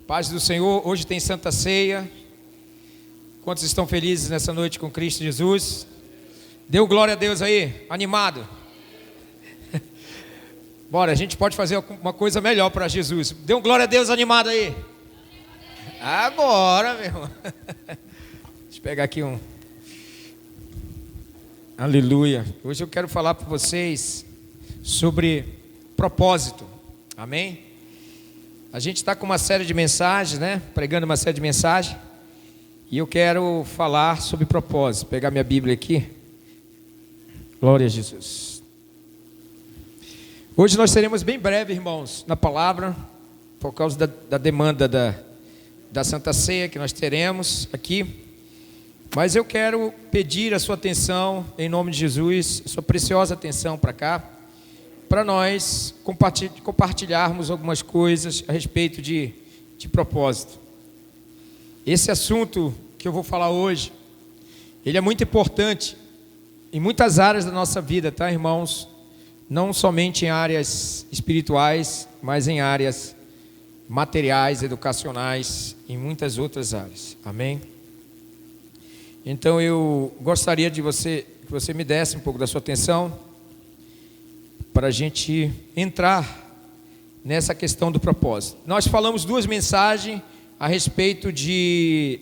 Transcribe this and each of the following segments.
Paz do Senhor, hoje tem Santa Ceia. Quantos estão felizes nessa noite com Cristo Jesus? Deu glória a Deus aí, animado. Bora, a gente pode fazer uma coisa melhor para Jesus. Deu glória a Deus animado aí. Agora, meu irmão. Deixa eu pegar aqui um. Aleluia. Hoje eu quero falar para vocês sobre propósito. Amém? A gente está com uma série de mensagens, né? Pregando uma série de mensagens. E eu quero falar sobre propósito. Vou pegar minha Bíblia aqui. Glória a Jesus. Hoje nós seremos bem breves, irmãos, na palavra, por causa da demanda da Santa Ceia que nós teremos aqui. Mas eu quero pedir a sua atenção, em nome de Jesus, a sua preciosa atenção para cá, para nós compartilharmos algumas coisas a respeito de propósito. Esse assunto que eu vou falar hoje, ele é muito importante em muitas áreas da nossa vida, tá, irmãos? Não somente em áreas espirituais, mas em áreas materiais, educacionais, em muitas outras áreas. Amém? Então eu gostaria que você me desse um pouco da sua atenção para a gente entrar nessa questão do propósito. Nós falamos duas mensagens a respeito de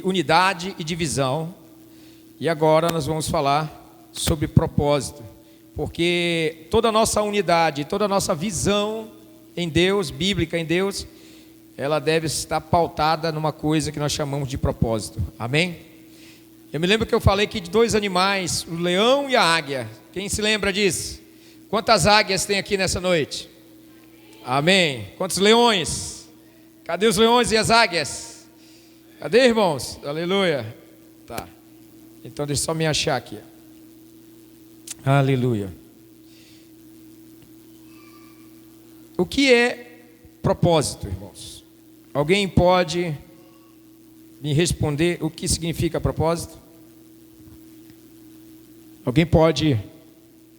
unidade e divisão, e agora nós vamos falar sobre propósito, porque toda a nossa unidade, toda a nossa visão em Deus, bíblica em Deus, ela deve estar pautada numa coisa que nós chamamos de propósito. Amém? Eu me lembro que eu falei aqui de dois animais, o leão e a águia. Quem se lembra disso? Quantas águias tem aqui nessa noite? Amém. Quantos leões? Cadê os leões e as águias? Cadê, irmãos? Aleluia. Tá. Então deixa eu só me achar aqui. Aleluia. O que é propósito, irmãos? Alguém pode me responder o que significa propósito? Alguém pode?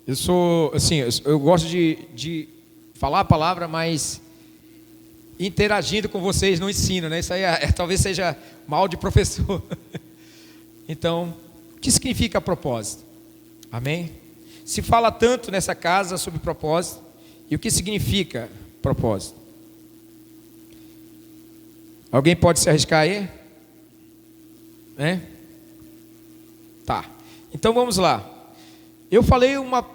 Eu sou, assim, eu gosto de falar a palavra, mas interagindo com vocês no ensino, né? Isso aí talvez seja mal de professor. Então, o que significa propósito? Amém? Se fala tanto nessa casa sobre propósito, e o que significa propósito? Alguém pode se arriscar aí? Né? Tá. Então vamos lá. Eu falei uma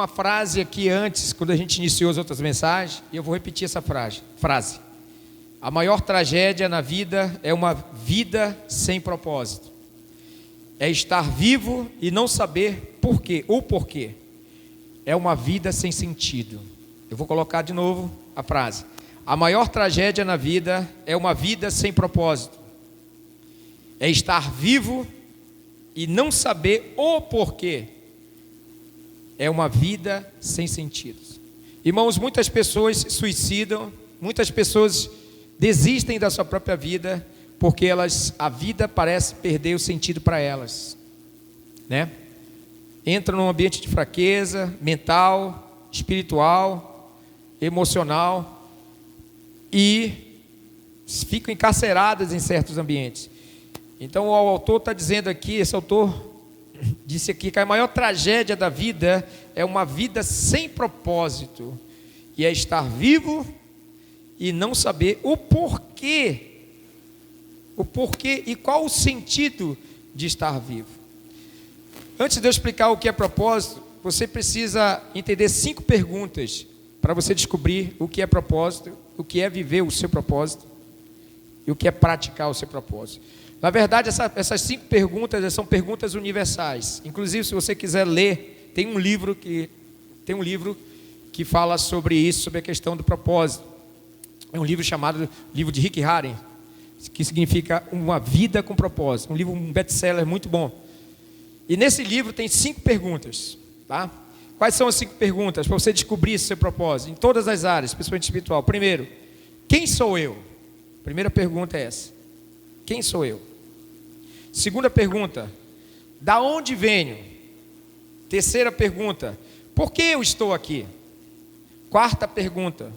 frase aqui antes, quando a gente iniciou as outras mensagens, e eu vou repetir essa frase. A maior tragédia na vida é uma vida sem propósito. É estar vivo e não saber por quê, ou porquê. É uma vida sem sentido. Eu vou colocar de novo a frase. A maior tragédia na vida é uma vida sem propósito. É estar vivo e não saber o porquê. É uma vida sem sentido. Irmãos, muitas pessoas se suicidam, muitas pessoas desistem da sua própria vida, porque a vida parece perder o sentido para elas, né? Entram num ambiente de fraqueza mental, espiritual, emocional, e ficam encarceradas em certos ambientes. Então o autor está dizendo aqui, esse autor disse aqui que a maior tragédia da vida é uma vida sem propósito, e é estar vivo e não saber o porquê e qual o sentido de estar vivo. Antes de eu explicar o que é propósito, você precisa entender 5 perguntas para você descobrir o que é propósito, o que é viver o seu propósito e o que é praticar o seu propósito. Na verdade, essas 5 perguntas são perguntas universais. Inclusive, se você quiser ler, tem um livro que fala sobre isso, sobre a questão do propósito. É um livro chamado Livro de Rick Warren, que significa Uma Vida com Propósito. Um best-seller muito bom. E nesse livro tem 5 perguntas, tá? Quais são as 5 perguntas para você descobrir seu propósito em todas as áreas, principalmente espiritual? Primeiro, quem sou eu? Primeira pergunta é essa. Quem sou eu? Segunda pergunta, da onde venho? Terceira pergunta, por que eu estou aqui? Quarta pergunta,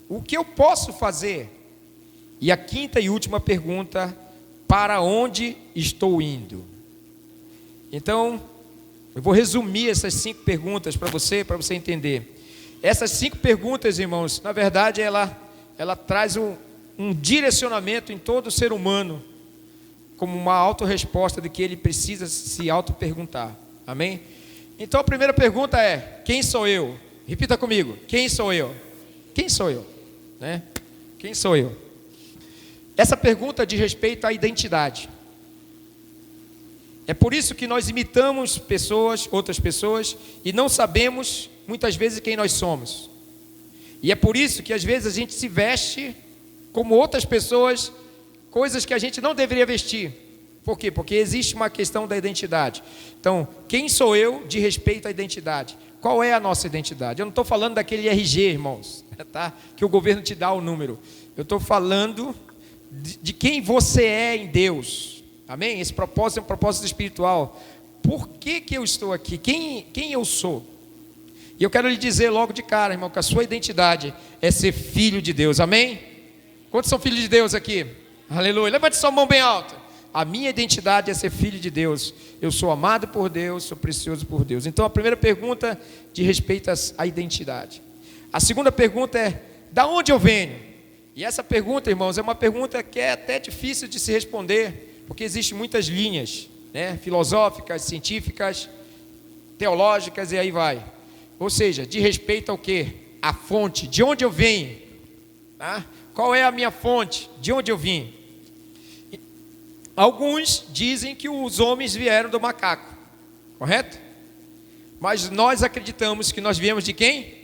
o que eu posso fazer? E a quinta e última pergunta: para onde estou indo? Então, eu vou resumir essas 5 perguntas para você entender. Essas 5 perguntas, irmãos, na verdade, ela traz um direcionamento em todo ser humano, como uma autorresposta de que ele precisa se auto-perguntar. Amém? Então a primeira pergunta é: quem sou eu? Repita comigo: quem sou eu? Quem sou eu? Né? Quem sou eu? Essa pergunta diz respeito à identidade. É por isso que nós imitamos outras pessoas, e não sabemos muitas vezes quem nós somos. E é por isso que às vezes a gente se veste como outras pessoas, coisas que a gente não deveria vestir. Por quê? Porque existe uma questão da identidade. Então, quem sou eu de respeito à identidade? Qual é a nossa identidade? Eu não estou falando daquele RG, irmãos, tá? Que o governo te dá o número. Eu estou falando de quem você é em Deus. Amém? Esse propósito é um propósito espiritual. Por que eu estou aqui? Quem eu sou? E eu quero lhe dizer logo de cara, irmão, que a sua identidade é ser filho de Deus. Amém? Quantos são filhos de Deus aqui? Aleluia. Levante sua mão bem alta. A minha identidade é ser filho de Deus. Eu sou amado por Deus, sou precioso por Deus. Então a primeira pergunta diz respeito à identidade. A segunda pergunta é: da onde eu venho? E essa pergunta, irmãos, é uma pergunta que é até difícil de se responder, porque existem muitas linhas, né? Filosóficas, científicas, teológicas, e aí vai. Ou seja, de respeito ao quê? A fonte, de onde eu venho, tá? Qual é a minha fonte? De onde eu vim? Alguns dizem que os homens vieram do macaco, correto? Mas nós acreditamos que nós viemos de quem?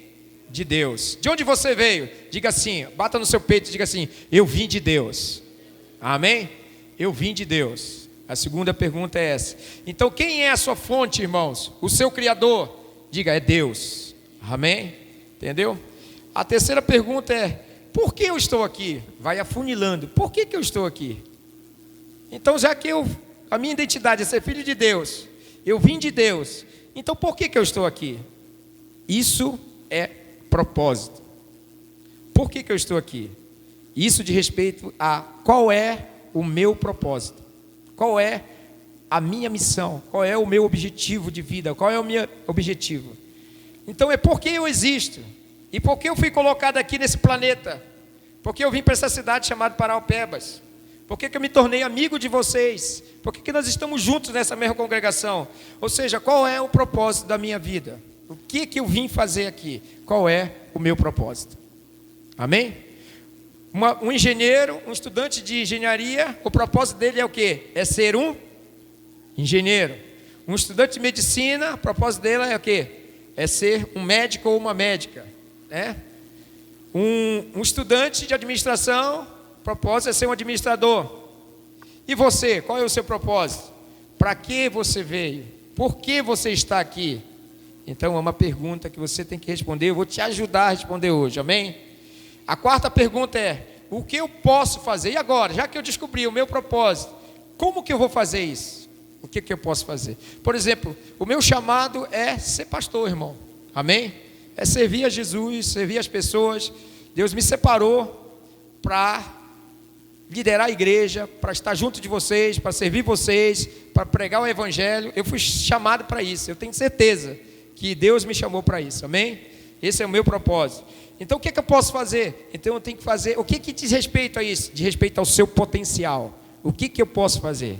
De Deus. De onde você veio? Diga assim, bata no seu peito e diga assim: eu vim de Deus. Amém? Eu vim de Deus. A segunda pergunta é essa. Então quem é a sua fonte, irmãos? O seu Criador? Diga: é Deus. Amém? Entendeu? A terceira pergunta é: por que eu estou aqui? Vai afunilando. Por que eu estou aqui? Então, já que a minha identidade é ser filho de Deus, eu vim de Deus, então por que eu estou aqui? Isso é propósito. Por que eu estou aqui? Isso diz respeito a qual é o meu propósito, qual é a minha missão, qual é o meu objetivo de vida, qual é o meu objetivo. Então é porque eu existo, e porque eu fui colocado aqui nesse planeta, porque eu vim para essa cidade chamada Paraupebas. Por que eu me tornei amigo de vocês? Por que nós estamos juntos nessa mesma congregação? Ou seja, qual é o propósito da minha vida? O que eu vim fazer aqui? Qual é o meu propósito? Amém? Um engenheiro, um estudante de engenharia, o propósito dele é o quê? É ser um engenheiro. Um estudante de medicina, o propósito dele é o quê? É ser um médico ou uma médica, né? Um estudante de administração, o propósito é ser um administrador. E você, qual é o seu propósito? Para que você veio? Por que você está aqui? Então é uma pergunta que você tem que responder. Eu vou te ajudar a responder hoje, amém? A quarta pergunta é: o que eu posso fazer? E agora, já que eu descobri o meu propósito, como que eu vou fazer isso? O que eu posso fazer? Por exemplo, o meu chamado é ser pastor, irmão, amém? É servir a Jesus, servir as pessoas. Deus me separou para liderar a igreja, para estar junto de vocês, para servir vocês, para pregar o evangelho. Eu fui chamado para isso, eu tenho certeza que Deus me chamou para isso, amém? Esse é o meu propósito. Então o que eu posso fazer? Então eu tenho que fazer, o que diz respeito a isso? Diz respeito ao seu potencial. O que eu posso fazer?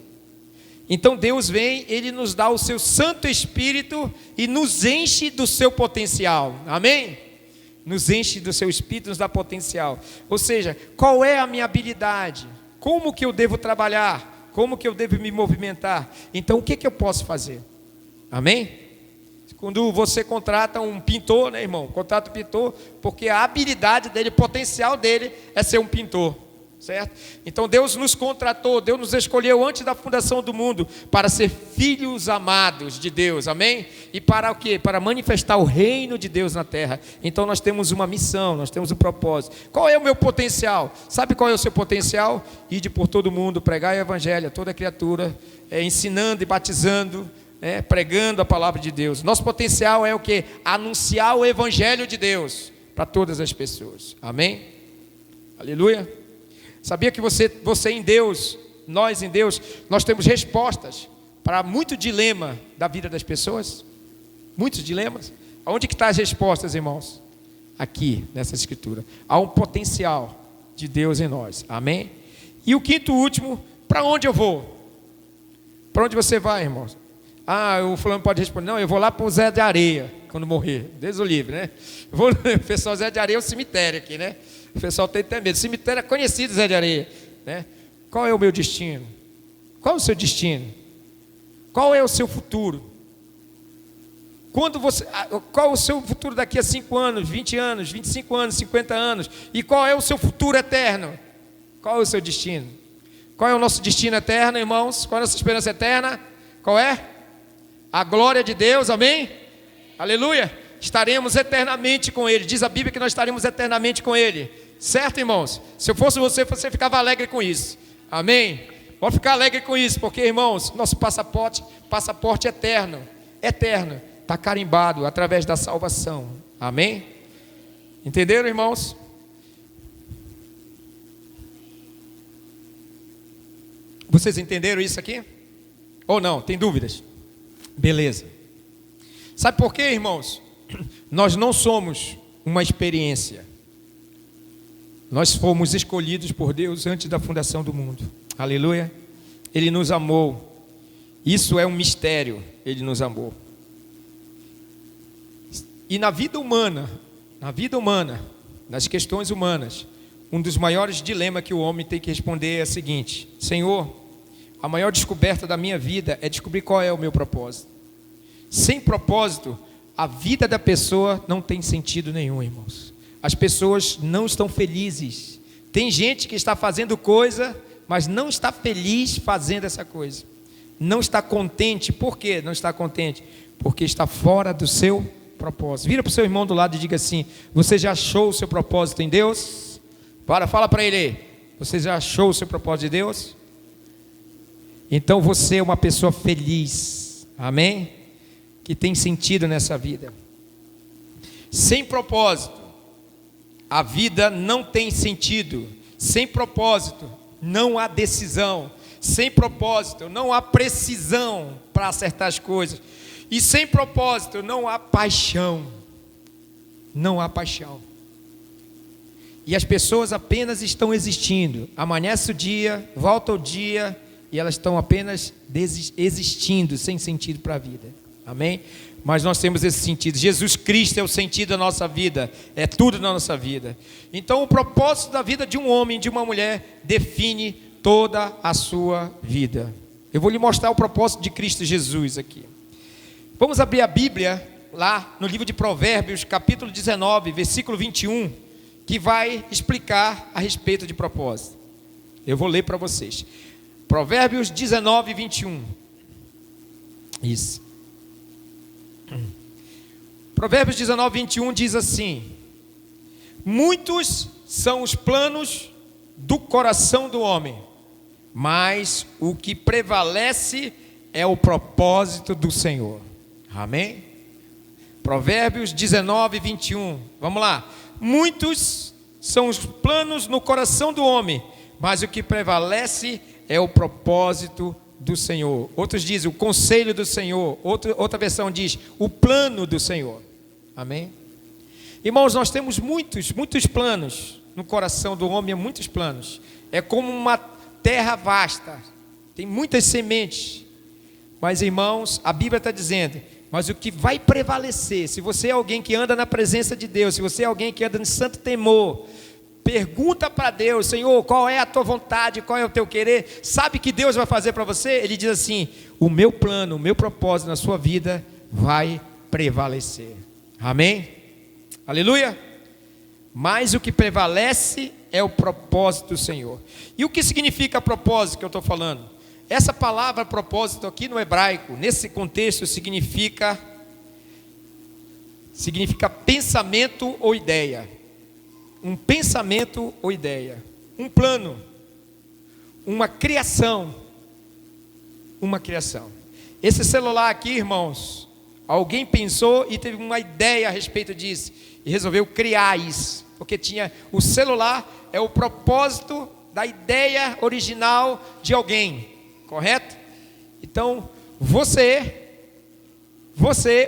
Então Deus vem, Ele nos dá o seu Santo Espírito e nos enche do seu potencial, amém? Nos enche do seu Espírito, nos dá potencial. Ou seja, qual é a minha habilidade? Como que eu devo trabalhar? Como que eu devo me movimentar? Então o que eu posso fazer? Amém? Quando você contrata um pintor, né, irmão? Contrata um pintor, porque a habilidade dele, o potencial dele é ser um pintor, certo? Então Deus nos contratou, Deus nos escolheu antes da fundação do mundo para ser filhos amados de Deus, amém? E para o quê? Para manifestar o reino de Deus na terra. Então nós temos uma missão, nós temos um propósito. Qual é o meu potencial? Sabe qual é o seu potencial? Ide por todo mundo, pregar o evangelho a toda criatura, ensinando e batizando, pregando a palavra de Deus. Nosso potencial é o quê? Anunciar o evangelho de Deus para todas as pessoas, amém? Aleluia. Sabia que você em Deus, nós em Deus, nós temos respostas para muito dilema da vida das pessoas? Muitos dilemas. Aonde que estão as respostas, irmãos? Aqui, nessa escritura. Há um potencial de Deus em nós. Amém? E o quinto e último, para onde eu vou? Para onde você vai, irmãos? O fulano pode responder, não, eu vou lá para o Zé de Areia, quando morrer. Deus o livre, né? O pessoal Zé de Areia é o cemitério aqui, né? O pessoal tem até medo. O cemitério é conhecido, Zé de Areia, né? Qual é o meu destino? Qual é o seu destino? Qual é o seu futuro? Qual é o seu futuro daqui a 5 anos, 20 anos, 25 anos, 50 anos? E qual é o seu futuro eterno? Qual é o seu destino? Qual é o nosso destino eterno, irmãos? Qual é a nossa esperança eterna? Qual é? A glória de Deus, amém? Aleluia! Estaremos eternamente com Ele. Diz a Bíblia que nós estaremos eternamente com Ele. Certo, irmãos? Se eu fosse você ficava alegre com isso. Amém? Pode ficar alegre com isso, porque, irmãos, nosso passaporte eterno, está carimbado através da salvação. Amém? Entenderam, irmãos? Vocês entenderam isso aqui? Ou não? Tem dúvidas? Beleza. Sabe por quê, irmãos? Nós não somos uma experiência. Nós fomos escolhidos por Deus antes da fundação do mundo. Aleluia. Ele nos amou. Isso é um mistério. Ele nos amou. E na vida humana, nas questões humanas, um dos maiores dilemas que o homem tem que responder é o seguinte: Senhor, a maior descoberta da minha vida é descobrir qual é o meu propósito. Sem propósito, a vida da pessoa não tem sentido nenhum, irmãos. As pessoas não estão felizes. Tem gente que está fazendo coisa, mas não está feliz fazendo essa coisa. Não está contente. Por quê? Não está contente? Porque está fora do seu propósito. Vira para o seu irmão do lado e diga assim: você já achou o seu propósito em Deus? Fala para ele: você já achou o seu propósito de Deus? Então você é uma pessoa feliz, amém? Que tem sentido nessa vida. Sem propósito, a vida não tem sentido. Sem propósito, não há decisão. Sem propósito, não há precisão para acertar as coisas. E sem propósito, não há paixão. Não há paixão. E as pessoas apenas estão existindo. Amanhece o dia, volta o dia, e elas estão apenas existindo, sem sentido para a vida. Amém? Mas nós temos esse sentido. Jesus Cristo é o sentido da nossa vida. É tudo na nossa vida. Então o propósito da vida de um homem, de uma mulher, define toda a sua vida. Eu vou lhe mostrar o propósito de Cristo Jesus aqui. Vamos abrir a Bíblia lá no livro de Provérbios, capítulo 19, versículo 21, que vai explicar a respeito de propósito. Eu vou ler para vocês. Provérbios 19, 21. Isso. Provérbios 19, 21 diz assim: muitos são os planos do coração do homem, mas o que prevalece é o propósito do Senhor. Amém? Provérbios 19, 21. Vamos lá. Muitos são os planos no coração do homem, mas o que prevalece é o propósito do Senhor. Outros dizem o conselho do Senhor. Outra versão diz o plano do Senhor. Amém? Irmãos, nós temos muitos planos no coração do homem, muitos planos. É como uma terra vasta, tem muitas sementes. Mas, irmãos, a Bíblia está dizendo: mas o que vai prevalecer, se você é alguém que anda na presença de Deus, se você é alguém que anda em santo temor, pergunta para Deus: Senhor, qual é a tua vontade, qual é o teu querer? Sabe que Deus vai fazer para você? Ele diz assim: o meu plano, o meu propósito na sua vida vai prevalecer. Amém? Aleluia? Mas o que prevalece é o propósito do Senhor. E o que significa propósito que eu estou falando? Essa palavra propósito aqui no hebraico, nesse contexto, significa pensamento ou ideia. Um pensamento ou ideia. Um plano. Uma criação. Uma criação. Esse celular aqui, irmãos, alguém pensou e teve uma ideia a respeito disso e resolveu criar isso, porque tinha o celular, é o propósito da ideia original de alguém, correto? Então, você,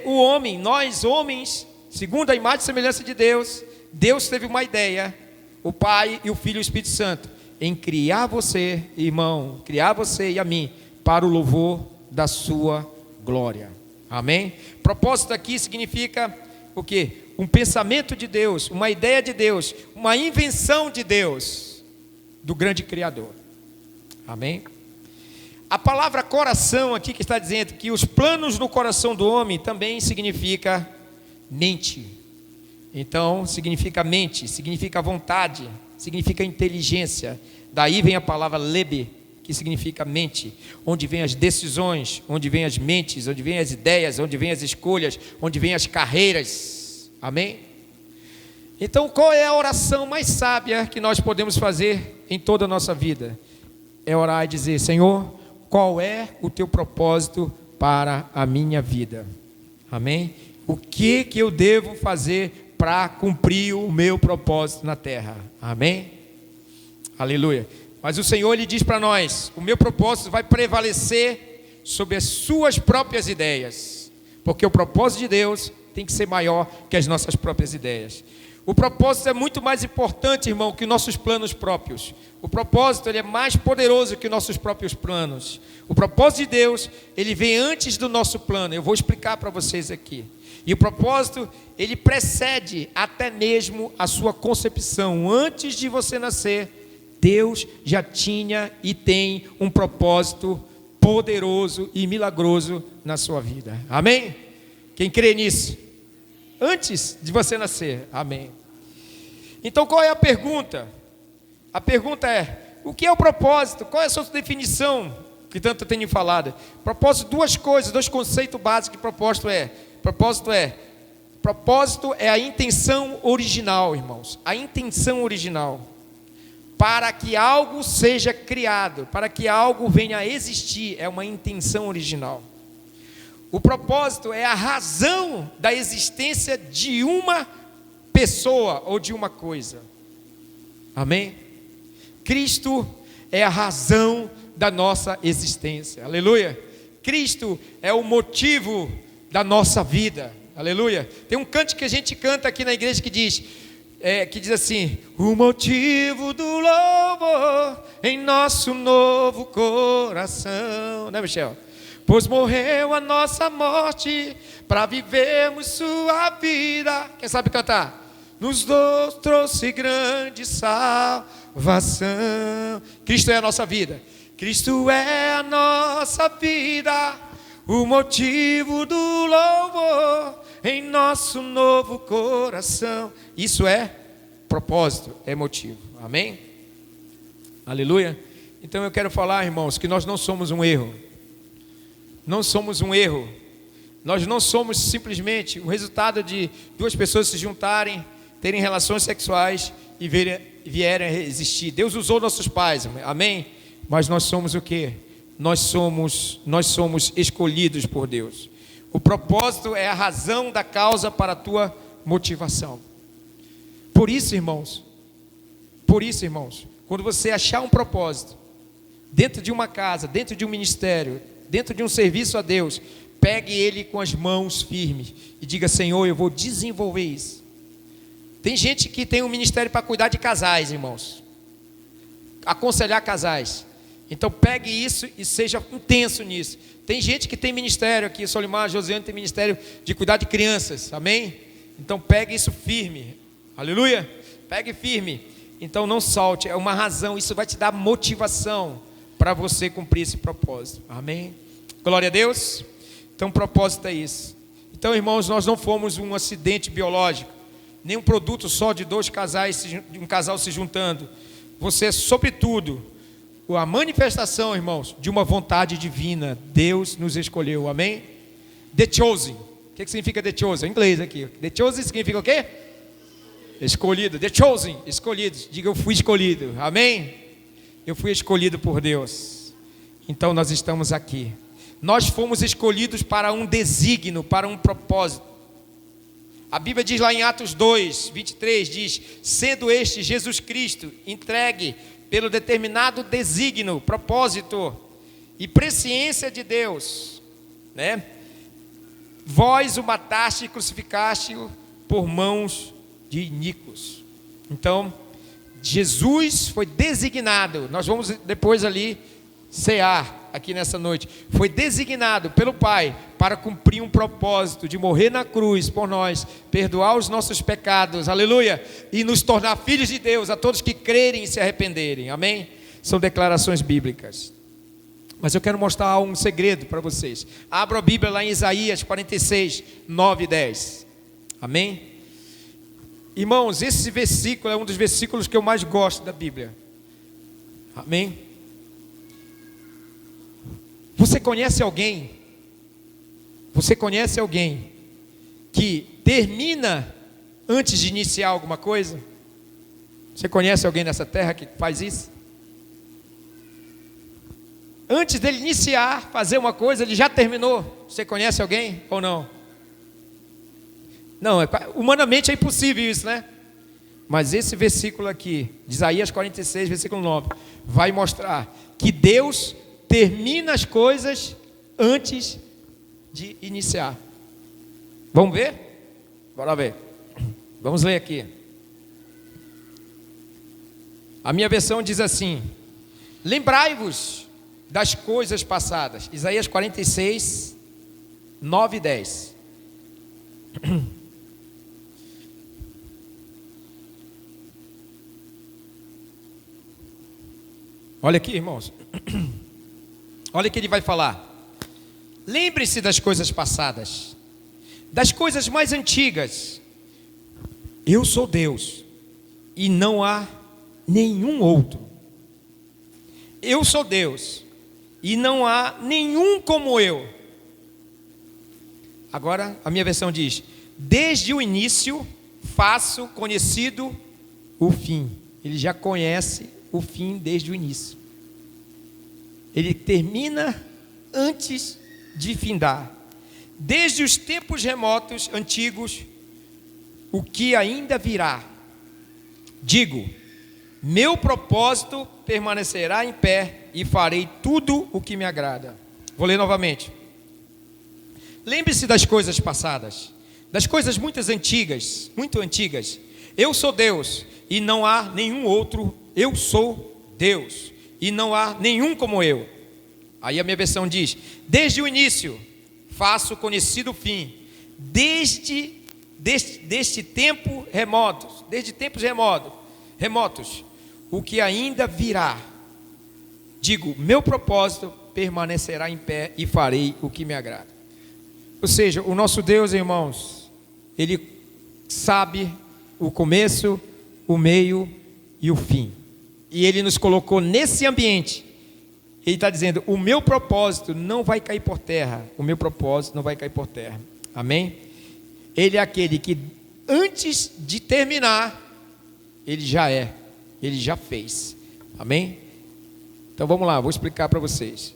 o homem, nós homens, segundo a imagem e semelhança de Deus, Deus teve uma ideia, o Pai e o Filho e o Espírito Santo, em criar você, irmão, criar você e a mim, para o louvor da sua glória. Amém? Propósito aqui significa o quê? Um pensamento de Deus, uma ideia de Deus, uma invenção de Deus, do grande Criador. Amém? A palavra coração aqui que está dizendo que os planos no coração do homem também significa mente. Então, significa mente, significa vontade, significa inteligência. Daí vem a palavra lebe, que significa mente, onde vem as decisões, onde vem as mentes, onde vem as ideias, onde vem as escolhas, onde vem as carreiras. Amém? Então, qual é a oração mais sábia que nós podemos fazer em toda a nossa vida? É orar e dizer: Senhor, qual é o teu propósito para a minha vida? Amém? O que eu devo fazer para cumprir o meu propósito na terra? Amém? Aleluia. Mas o Senhor, Ele diz para nós: o meu propósito vai prevalecer sobre as suas próprias ideias, porque o propósito de Deus tem que ser maior que as nossas próprias ideias. O propósito é muito mais importante, irmão, que nossos planos próprios. O propósito, ele é mais poderoso que nossos próprios planos. O propósito de Deus, ele vem antes do nosso plano. Eu vou explicar para vocês aqui. E o propósito, ele precede até mesmo a sua concepção. Antes de você nascer, Deus já tinha e tem um propósito poderoso e milagroso na sua vida. Amém? Quem crê nisso? Antes de você nascer. Amém. Então, qual é a pergunta? A pergunta é: o que é o propósito? Qual é a sua definição? Que tanto eu tenho falado. Propósito, duas coisas, dois conceitos básicos que propósito é. Propósito é a intenção original, irmãos. A intenção original. Para que algo seja criado, para que algo venha a existir, é uma intenção original. O propósito é a razão da existência de uma pessoa ou de uma coisa. Amém? Cristo é a razão da nossa existência. Aleluia. Cristo é o motivo da nossa vida. Aleluia. Tem um canto que a gente canta aqui na igreja que diz assim: o motivo do louvor em nosso novo coração. Né, Michel? Pois morreu a nossa morte para vivermos sua vida. Quem sabe cantar? Nos trouxe grande salvação. Cristo é a nossa vida. Cristo é a nossa vida, o motivo do louvor em nosso novo coração. Isso é propósito, é motivo. Amém? Aleluia. Então eu quero falar, irmãos, que nós não somos um erro. Não somos um erro. Nós não somos simplesmente o resultado de duas pessoas se juntarem, terem relações sexuais e vierem a existir. Deus usou nossos pais, amém? Mas nós somos o quê? Nós somos escolhidos por Deus. O propósito é a razão da causa para a tua motivação. Por isso, irmãos, quando você achar um propósito dentro de uma casa, dentro de um ministério, dentro de um serviço a Deus, pegue ele com as mãos firmes e diga: Senhor, eu vou desenvolver isso. Tem gente que tem um ministério para cuidar de casais, irmãos, aconselhar casais. Então pegue isso e seja intenso nisso. Tem gente que tem ministério aqui, Solimar, Josiane tem ministério de cuidar de crianças, amém? Então pegue isso firme, aleluia, pegue firme. Então não salte, é uma razão, isso vai te dar motivação para você cumprir esse propósito, amém? Glória a Deus. Então o propósito é isso. Então, irmãos, nós não fomos um acidente biológico, nem um produto só de dois casais, de um casal se juntando. Você é, sobretudo, a manifestação, irmãos, de uma vontade divina. Deus nos escolheu, amém? The chosen. O que significa the chosen? Em inglês aqui. The chosen significa o quê? Escolhido. The chosen, escolhidos. Diga: eu fui escolhido, amém? Eu fui escolhido por Deus. Então nós estamos aqui. Nós fomos escolhidos para um desígnio, para um propósito. A Bíblia diz lá em Atos 2, 23, diz: sendo este Jesus Cristo entregue pelo determinado desígnio, propósito e presciência de Deus, né? Vós o mataste e crucificaste-o por mãos de iníquos. Então, Jesus foi designado, nós vamos depois ali cear aqui nessa noite, foi designado pelo Pai para cumprir um propósito de morrer na cruz por nós, perdoar os nossos pecados, aleluia, e nos tornar filhos de Deus a todos que crerem e se arrependerem, amém? São declarações bíblicas. Mas eu quero mostrar um segredo para vocês. Abra a Bíblia lá em Isaías 46, 9 e 10, amém? Irmãos, esse versículo é um dos versículos que eu mais gosto da Bíblia, amém? Você conhece alguém que termina antes de iniciar alguma coisa? Você conhece alguém nessa terra que faz isso? Antes dele iniciar, fazer uma coisa, ele já terminou. Você conhece alguém ou não? Não, humanamente é impossível isso, né? Mas esse versículo aqui, de Isaías 46, versículo 9, vai mostrar que Deus termina as coisas antes de iniciar. Vamos ver? Bora ver. Vamos ler aqui. A minha versão diz assim: lembrai-vos das coisas passadas. Isaías 46, 9 e 10. Olha aqui, irmãos. Olha o que ele vai falar. Lembre-se das coisas passadas, das coisas mais antigas. Eu sou Deus e não há nenhum outro. Eu sou Deus e não há nenhum como eu. Agora a minha versão diz: desde o início faço conhecido o fim. Ele já conhece o fim desde o início. Ele termina antes de findar. Desde os tempos remotos, antigos, o que ainda virá. Digo, meu propósito permanecerá em pé e farei tudo o que me agrada. Vou ler novamente. Lembre-se das coisas passadas, das coisas muito antigas. Eu sou Deus e não há nenhum outro. Eu sou Deus e não há nenhum como eu. Aí a minha versão diz: desde o início faço conhecido o fim, desde tempos remotos, o que ainda virá. Digo, meu propósito permanecerá em pé e farei o que me agrada. Ou seja, o nosso Deus, irmãos, Ele sabe o começo, o meio e o fim. E Ele nos colocou nesse ambiente. Ele está dizendo: o meu propósito não vai cair por terra. O meu propósito não vai cair por terra. Amém? Ele é aquele que antes de terminar, Ele já fez. Amém? Então vamos lá, vou explicar para vocês.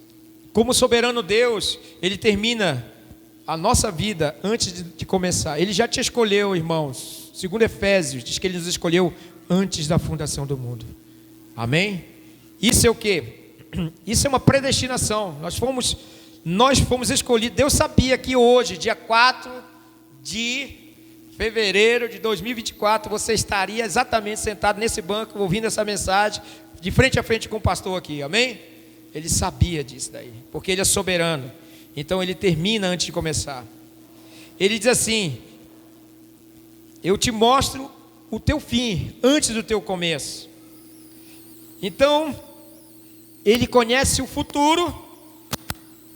Como soberano Deus, Ele termina a nossa vida antes de começar. Ele já te escolheu, irmãos. Segundo Efésios, diz que Ele nos escolheu antes da fundação do mundo. Amém? Isso é o quê? Isso é uma predestinação. Nós fomos escolhidos. Deus sabia que hoje, dia 4 de fevereiro de 2024, você estaria exatamente sentado nesse banco, ouvindo essa mensagem, de frente a frente com o pastor aqui, amém? Ele sabia disso daí, porque Ele é soberano. Então Ele termina antes de começar. Ele diz assim: eu te mostro o teu fim antes do teu começo. Então Ele conhece o futuro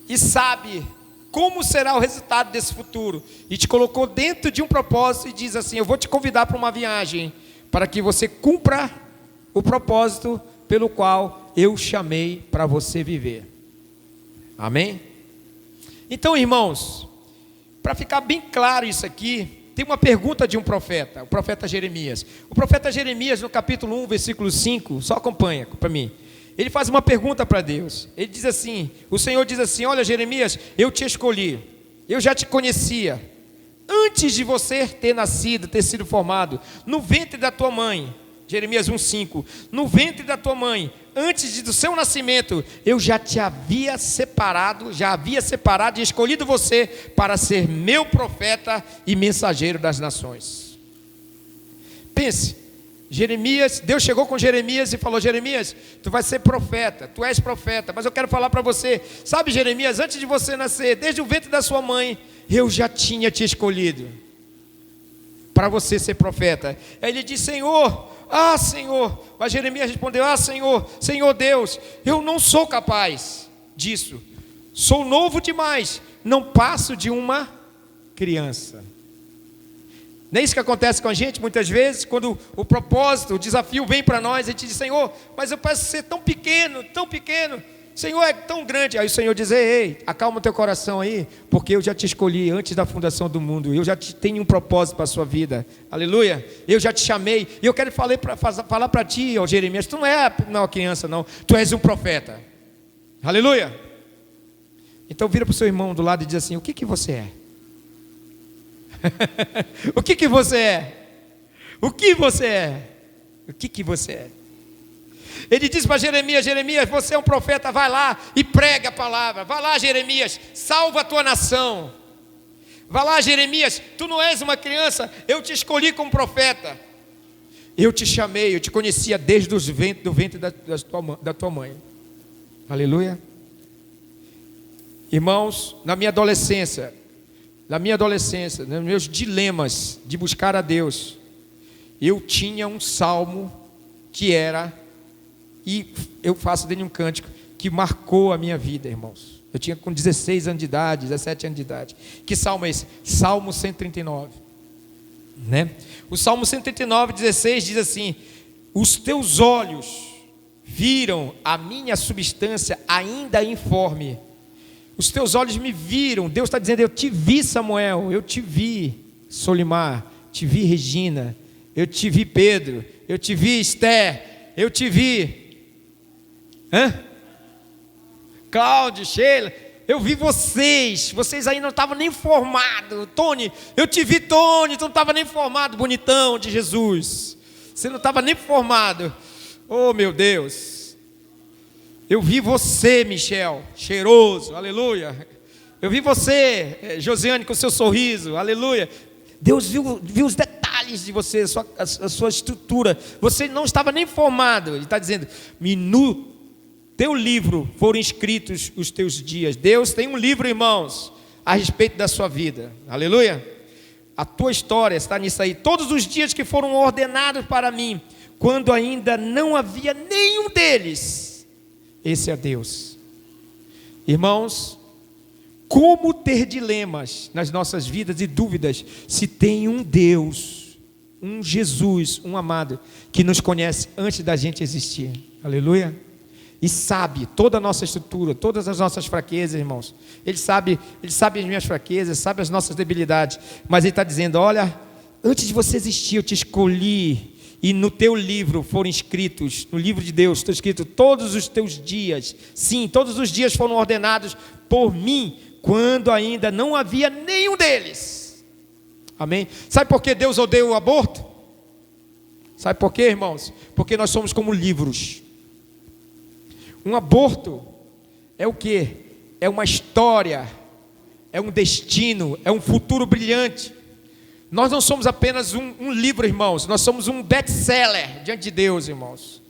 e sabe como será o resultado desse futuro, e te colocou dentro de um propósito e diz assim: eu vou te convidar para uma viagem, para que você cumpra o propósito pelo qual eu chamei para você viver. Amém? Então, irmãos, para ficar bem claro isso aqui, tem uma pergunta de um profeta, o profeta Jeremias. O profeta Jeremias, no capítulo 1, versículo 5, só acompanha para mim. Ele faz uma pergunta para Deus. Ele diz assim, o Senhor diz assim: olha, Jeremias, eu te escolhi, eu já te conhecia, antes de você ter nascido, ter sido formado, no ventre da tua mãe, Jeremias 1,5. No ventre da tua mãe, antes do seu nascimento, eu já havia separado e escolhido você para ser meu profeta e mensageiro das nações. Pense, Jeremias, Deus chegou com Jeremias e falou: Jeremias, tu vais ser profeta, tu és profeta, mas eu quero falar para você, sabe, Jeremias, antes de você nascer, desde o ventre da sua mãe, eu já tinha te escolhido para você ser profeta. Aí ele disse: Senhor, Senhor. Mas Jeremias respondeu: Senhor Deus, eu não sou capaz disso, sou novo demais, não passo de uma criança. Não é isso que acontece com a gente muitas vezes, quando o propósito, o desafio vem para nós, a gente diz: Senhor, mas eu pareço ser tão pequeno, Senhor é tão grande. Aí o Senhor diz: ei, acalma o teu coração aí, porque eu já te escolhi antes da fundação do mundo, eu já tenho um propósito para a sua vida, aleluia, eu já te chamei, e eu quero falar para ti, ó Jeremias, tu não é uma criança não, tu és um profeta, aleluia. Então vira para o seu irmão do lado e diz assim: o que você é? O que você é? O que você é? O que você é? Ele disse para Jeremias: Jeremias, você é um profeta, vai lá e prega a palavra. Vai lá, Jeremias, salva a tua nação. Vai lá, Jeremias, tu não és uma criança, eu te escolhi como profeta. Eu te chamei, eu te conhecia desde o ventre da tua mãe. Aleluia. Irmãos, na minha adolescência, nos meus dilemas de buscar a Deus, eu tinha um salmo que era, e eu faço dele um cântico, que marcou a minha vida, irmãos. Eu tinha com 16 anos de idade, 17 anos de idade. Que salmo é esse? Salmo 139, né? O Salmo 139, 16 diz assim: os teus olhos viram a minha substância ainda informe. Os teus olhos me viram. Deus está dizendo: eu te vi, Samuel, eu te vi, Solimar, te vi, Regina, eu te vi, Pedro, eu te vi, Esther, eu te vi, Cláudio, Sheila, eu vi vocês aí não estavam nem formados. Tony, eu te vi, Tony, tu não estava nem formado, bonitão de Jesus, você não estava nem formado. Oh meu Deus, eu vi você, Michel, cheiroso, aleluia. Eu vi você, Josiane, com seu sorriso, aleluia. Deus viu os detalhes de você, a sua estrutura. Você não estava nem formado. Ele está dizendo: no teu livro foram escritos os teus dias. Deus tem um livro, irmãos, a respeito da sua vida, aleluia. A tua história está nisso aí. Todos os dias que foram ordenados para mim, quando ainda não havia nenhum deles. Esse é Deus. Irmãos, como ter dilemas nas nossas vidas e dúvidas, se tem um Deus, um Jesus, um amado, que nos conhece antes da gente existir, aleluia, e sabe toda a nossa estrutura, todas as nossas fraquezas, irmãos. Ele sabe as minhas fraquezas, sabe as nossas debilidades, mas Ele está dizendo: olha, antes de você existir, eu te escolhi, e no teu livro foram escritos, no livro de Deus está escrito todos os teus dias. Sim, todos os dias foram ordenados por mim, quando ainda não havia nenhum deles. Amém? Sabe por que Deus odeia o aborto? Sabe por quê, irmãos? Porque nós somos como livros. Um aborto é o quê? É uma história, é um destino, é um futuro brilhante. Nós não somos apenas um livro, irmãos. Nós somos um best-seller diante de Deus, irmãos.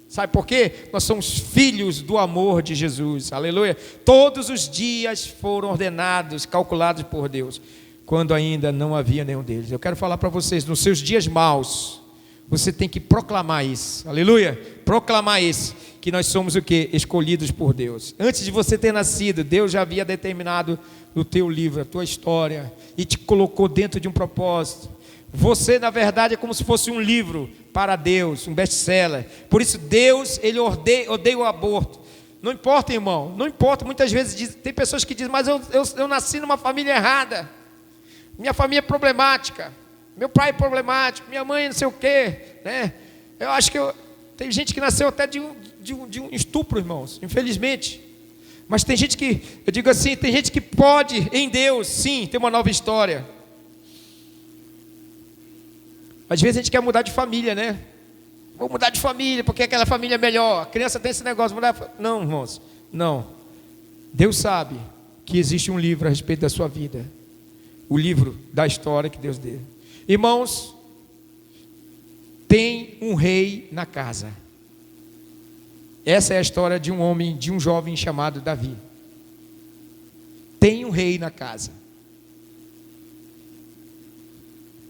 Sabe por quê? Nós somos filhos do amor de Jesus, aleluia. Todos os dias foram ordenados, calculados por Deus, quando ainda não havia nenhum deles. Eu quero falar para vocês, nos seus dias maus, você tem que proclamar isso, aleluia. Proclamar isso, que nós somos o quê? Escolhidos por Deus. Antes de você ter nascido, Deus já havia determinado no teu livro a tua história e te colocou dentro de um propósito. Você, na verdade, é como se fosse um livro para Deus, um best-seller. Por isso Deus, Ele odeia o aborto. Não importa, irmão, não importa. Muitas vezes tem pessoas que dizem: mas eu nasci numa família errada, minha família é problemática, meu pai é problemático, minha mãe não sei o quê, né? Eu acho que tem gente que nasceu até de um estupro, irmãos, infelizmente. Mas tem gente que, eu digo assim, tem gente que pode, em Deus, sim, ter uma nova história. Às vezes a gente quer mudar de família, né? Vou mudar de família, porque aquela família é melhor. A criança tem esse negócio, não, irmãos, não. Deus sabe que existe um livro a respeito da sua vida. O livro da história que Deus deu. Irmãos, tem um rei na casa. Essa é a história de um homem, de um jovem chamado Davi. Tem um rei na casa.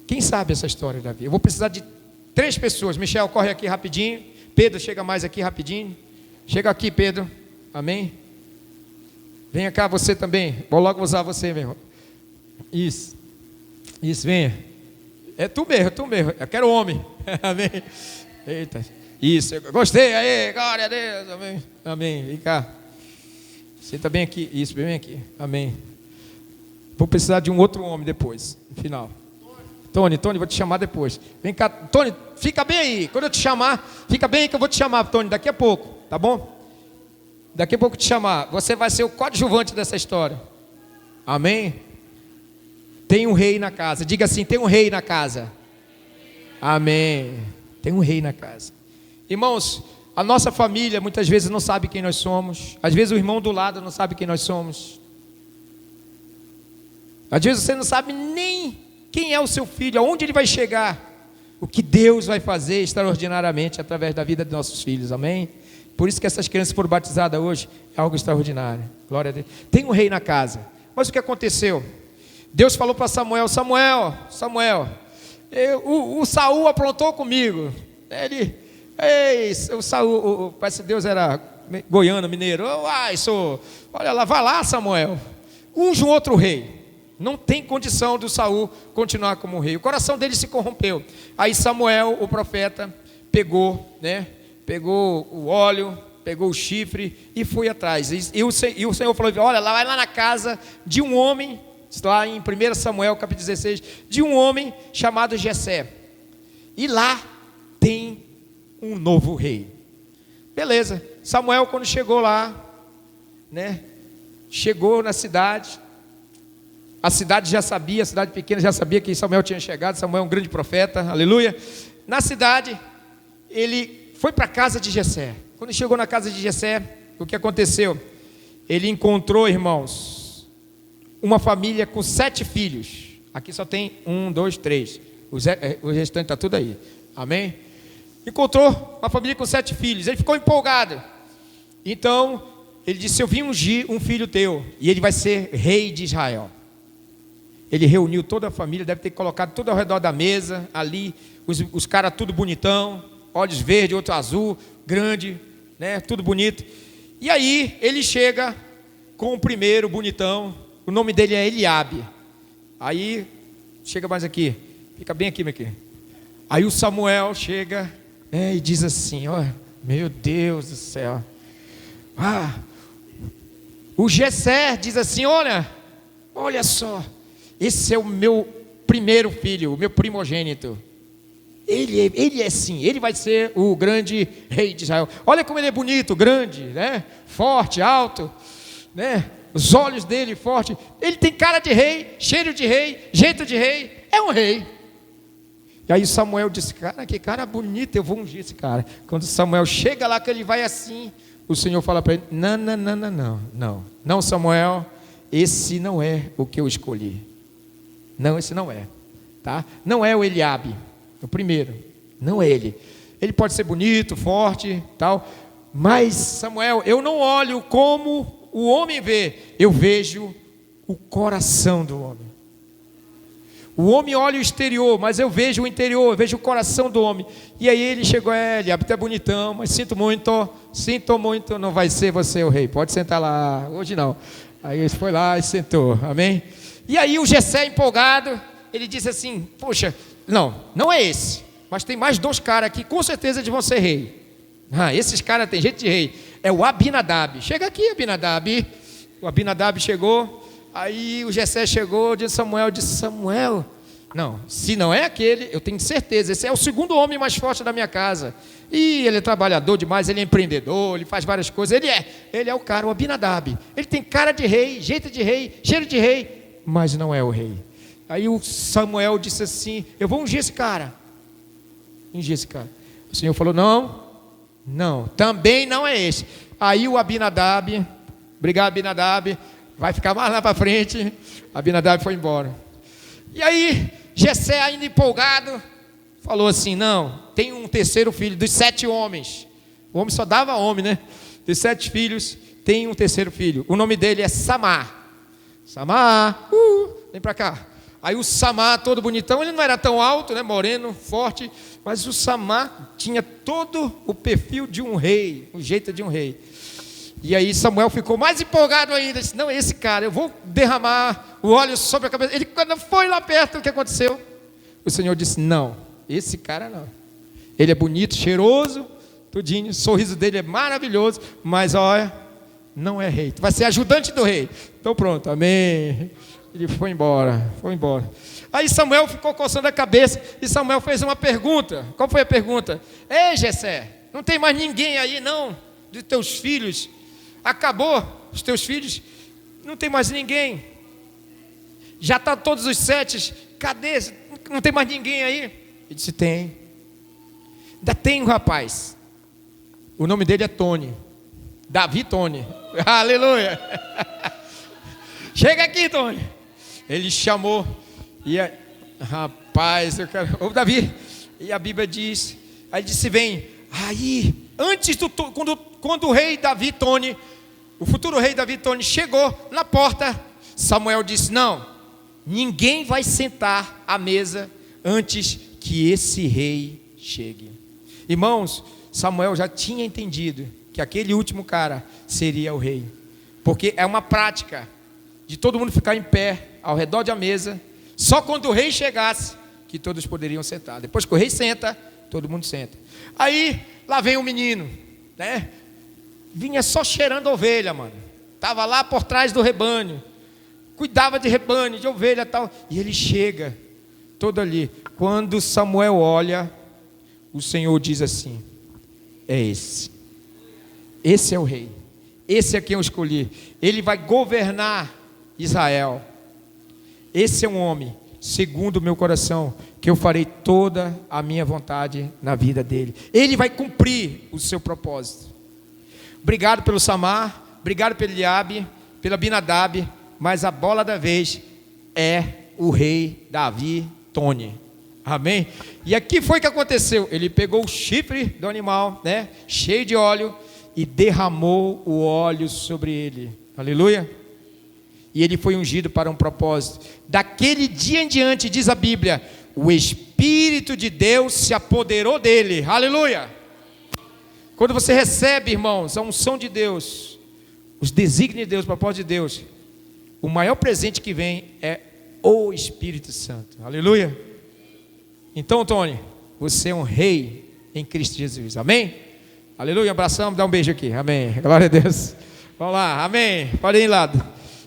Quem sabe essa história, Davi? Eu vou precisar de 3 pessoas. Michel, corre aqui rapidinho. Pedro, chega mais aqui rapidinho. Chega aqui, Pedro. Amém? Venha cá você também. Vou logo usar você, meu irmão. Isso, venha. É tu mesmo. Eu quero homem. Amém. Eita. Isso, eu gostei. Aí, glória a Deus. Amém. Amém. Vem cá. Você está bem aqui. Isso, bem aqui. Amém. Vou precisar de um outro homem depois, no final. Tony, vou te chamar depois. Vem cá, Tony, fica bem aí. Quando eu te chamar, fica bem aí que eu vou te chamar, Tony, daqui a pouco, tá bom? Daqui a pouco eu te chamar. Você vai ser o coadjuvante dessa história. Amém? Tem um rei na casa. Diga assim, tem um rei na casa. Amém. Tem um rei na casa. Irmãos, a nossa família muitas vezes não sabe quem nós somos. Às vezes o irmão do lado não sabe quem nós somos. Às vezes você não sabe nem quem é o seu filho, aonde ele vai chegar, o que Deus vai fazer extraordinariamente através da vida de nossos filhos, amém? Por isso que essas crianças foram batizadas hoje, é algo extraordinário, glória a Deus. Tem um rei na casa, mas o que aconteceu? Deus falou para Samuel, o Saul aprontou comigo, o Saul, parece que Deus era goiano, mineiro, olha lá, vai lá Samuel, unge um outro rei. Não tem condição do Saul continuar como rei. O coração dele se corrompeu. Aí Samuel, o profeta, pegou o óleo, pegou o chifre e foi atrás. E o Senhor falou, olha, vai lá na casa de um homem, está em 1 Samuel capítulo 16, de um homem chamado Jessé. E lá tem um novo rei. Beleza. Samuel, quando chegou lá, chegou na cidade. A cidade já sabia, a cidade pequena já sabia que Samuel tinha chegado. Samuel é um grande profeta, aleluia. Na cidade, ele foi para a casa de Jessé. Quando chegou na casa de Jessé, o que aconteceu? Ele encontrou, irmãos, uma família com 7 filhos. Aqui só tem 1, 2, 3. O restante está tudo aí, amém? Encontrou uma família com 7 filhos. Ele ficou empolgado. Então, ele disse, eu vim ungir um filho teu, e ele vai ser rei de Israel. Ele reuniu toda a família, deve ter colocado tudo ao redor da mesa, ali, os caras tudo bonitão, olhos verdes, outro azul, grande, tudo bonito. E aí, ele chega com o primeiro bonitão, o nome dele é Eliabe. Aí, chega mais aqui, fica bem aqui, meu querido. Aí o Samuel chega e diz assim, ó, meu Deus do céu. O Jessé diz assim, olha só. Esse é o meu primeiro filho, o meu primogênito. Ele é sim, ele vai ser o grande rei de Israel. Olha como ele é bonito, grande, forte, alto, os olhos dele fortes. Ele tem cara de rei, cheiro de rei, jeito de rei, é um rei. E aí Samuel disse, cara, que cara bonito, eu vou ungir esse cara. Quando Samuel chega lá, que ele vai assim, o Senhor fala para ele, não Samuel, esse não é o que eu escolhi. Não, esse não é, tá? Não é o Eliabe, o primeiro, não é ele. Ele pode ser bonito, forte, tal, mas Samuel, eu não olho como o homem vê, eu vejo o coração do homem. O homem olha o exterior, mas eu vejo o interior, eu vejo o coração do homem. E aí ele chegou, Eliabe, tá bonitão, mas sinto muito, não vai ser você o rei, pode sentar lá, hoje não. Aí ele foi lá e sentou, amém? E aí o Jessé empolgado, ele disse assim, poxa, não é esse, mas tem mais 2 caras aqui, com certeza eles vão ser rei. Esses caras têm jeito de rei, é o Abinadab. Chega aqui, Abinadab. O Abinadab chegou, aí o Jessé chegou, disse Samuel, não, se não é aquele, eu tenho certeza, esse é o segundo homem mais forte da minha casa. E ele é trabalhador demais, ele é empreendedor, ele faz várias coisas, ele é o cara, o Abinadab. Ele tem cara de rei, jeito de rei, cheiro de rei, mas não é o rei. Aí o Samuel disse assim, eu vou ungir esse cara. O Senhor falou: não, também não é esse. Aí o Abinadab, obrigado Abinadab, vai ficar mais lá para frente. Abinadab foi embora. E aí Jessé, ainda empolgado, falou assim: não, tem um terceiro filho dos 7 homens. O homem só dava homem, né? Dos 7 filhos, tem um terceiro filho. O nome dele é Samar. Samar, vem para cá. Aí o Samar, todo bonitão, ele não era tão alto, né? Moreno, forte, mas o Samar tinha todo o perfil de um rei, o jeito de um rei. E aí Samuel ficou mais empolgado ainda, disse: não, esse cara, eu vou derramar o óleo sobre a cabeça. Ele, quando foi lá perto, o que aconteceu? O Senhor disse: não, esse cara não. Ele é bonito, cheiroso, tudinho, o sorriso dele é maravilhoso, mas olha, não é rei. Tu vai ser ajudante do rei. Então pronto, amém. Ele foi embora. Aí Samuel ficou coçando a cabeça e Samuel fez uma pergunta. Qual foi a pergunta? Ei, Jessé, não tem mais ninguém aí não, de teus filhos? Acabou os teus filhos? Não tem mais ninguém? Já está todos os 7, cadê? Não tem mais ninguém aí? Ele disse: tem. Ainda tem um rapaz. O nome dele é Tony. Davi Tony. Aleluia. Chega aqui, Tony. Ele chamou. E rapaz, eu quero. Ô Davi. E a Bíblia diz. Aí disse: vem. Aí, antes quando o rei Davi Tony, o futuro rei Davi Tony chegou na porta, Samuel disse: não, ninguém vai sentar à mesa antes que esse rei chegue. Irmãos, Samuel já tinha entendido que aquele último cara seria o rei, porque é uma prática de todo mundo ficar em pé ao redor da mesa, só quando o rei chegasse que todos poderiam sentar. Depois que o rei senta, todo mundo senta. Aí lá vem o menino, né? Vinha só cheirando ovelha, mano. Estava lá por trás do rebanho, cuidava de rebanho, de ovelha e tal. E ele chega todo ali. Quando Samuel olha, o Senhor diz assim: é esse. Esse é o rei. Esse é quem eu escolhi. Ele vai governar Israel. Esse é um homem segundo o meu coração, que eu farei toda a minha vontade na vida dele. Ele vai cumprir o seu propósito. Obrigado pelo Samar, obrigado pelo Eliabe, pela Abinadab, mas a bola da vez é o rei Davi Tony. Amém? E aqui foi que aconteceu. Ele pegou o chifre do animal, né, cheio de óleo, e derramou o óleo sobre ele. Aleluia. E ele foi ungido para um propósito. Daquele dia em diante, diz a Bíblia, o Espírito de Deus se apoderou dele. Aleluia. Quando você recebe, irmãos, a unção de Deus, os desígnios de Deus, o propósito de Deus, o maior presente que vem é o Espírito Santo. Aleluia. Então, Tony, você é um rei em Cristo Jesus. Amém? Aleluia. Abração, dá um beijo aqui. Amém. Glória a Deus. Vamos lá. Amém. Pode ir lá.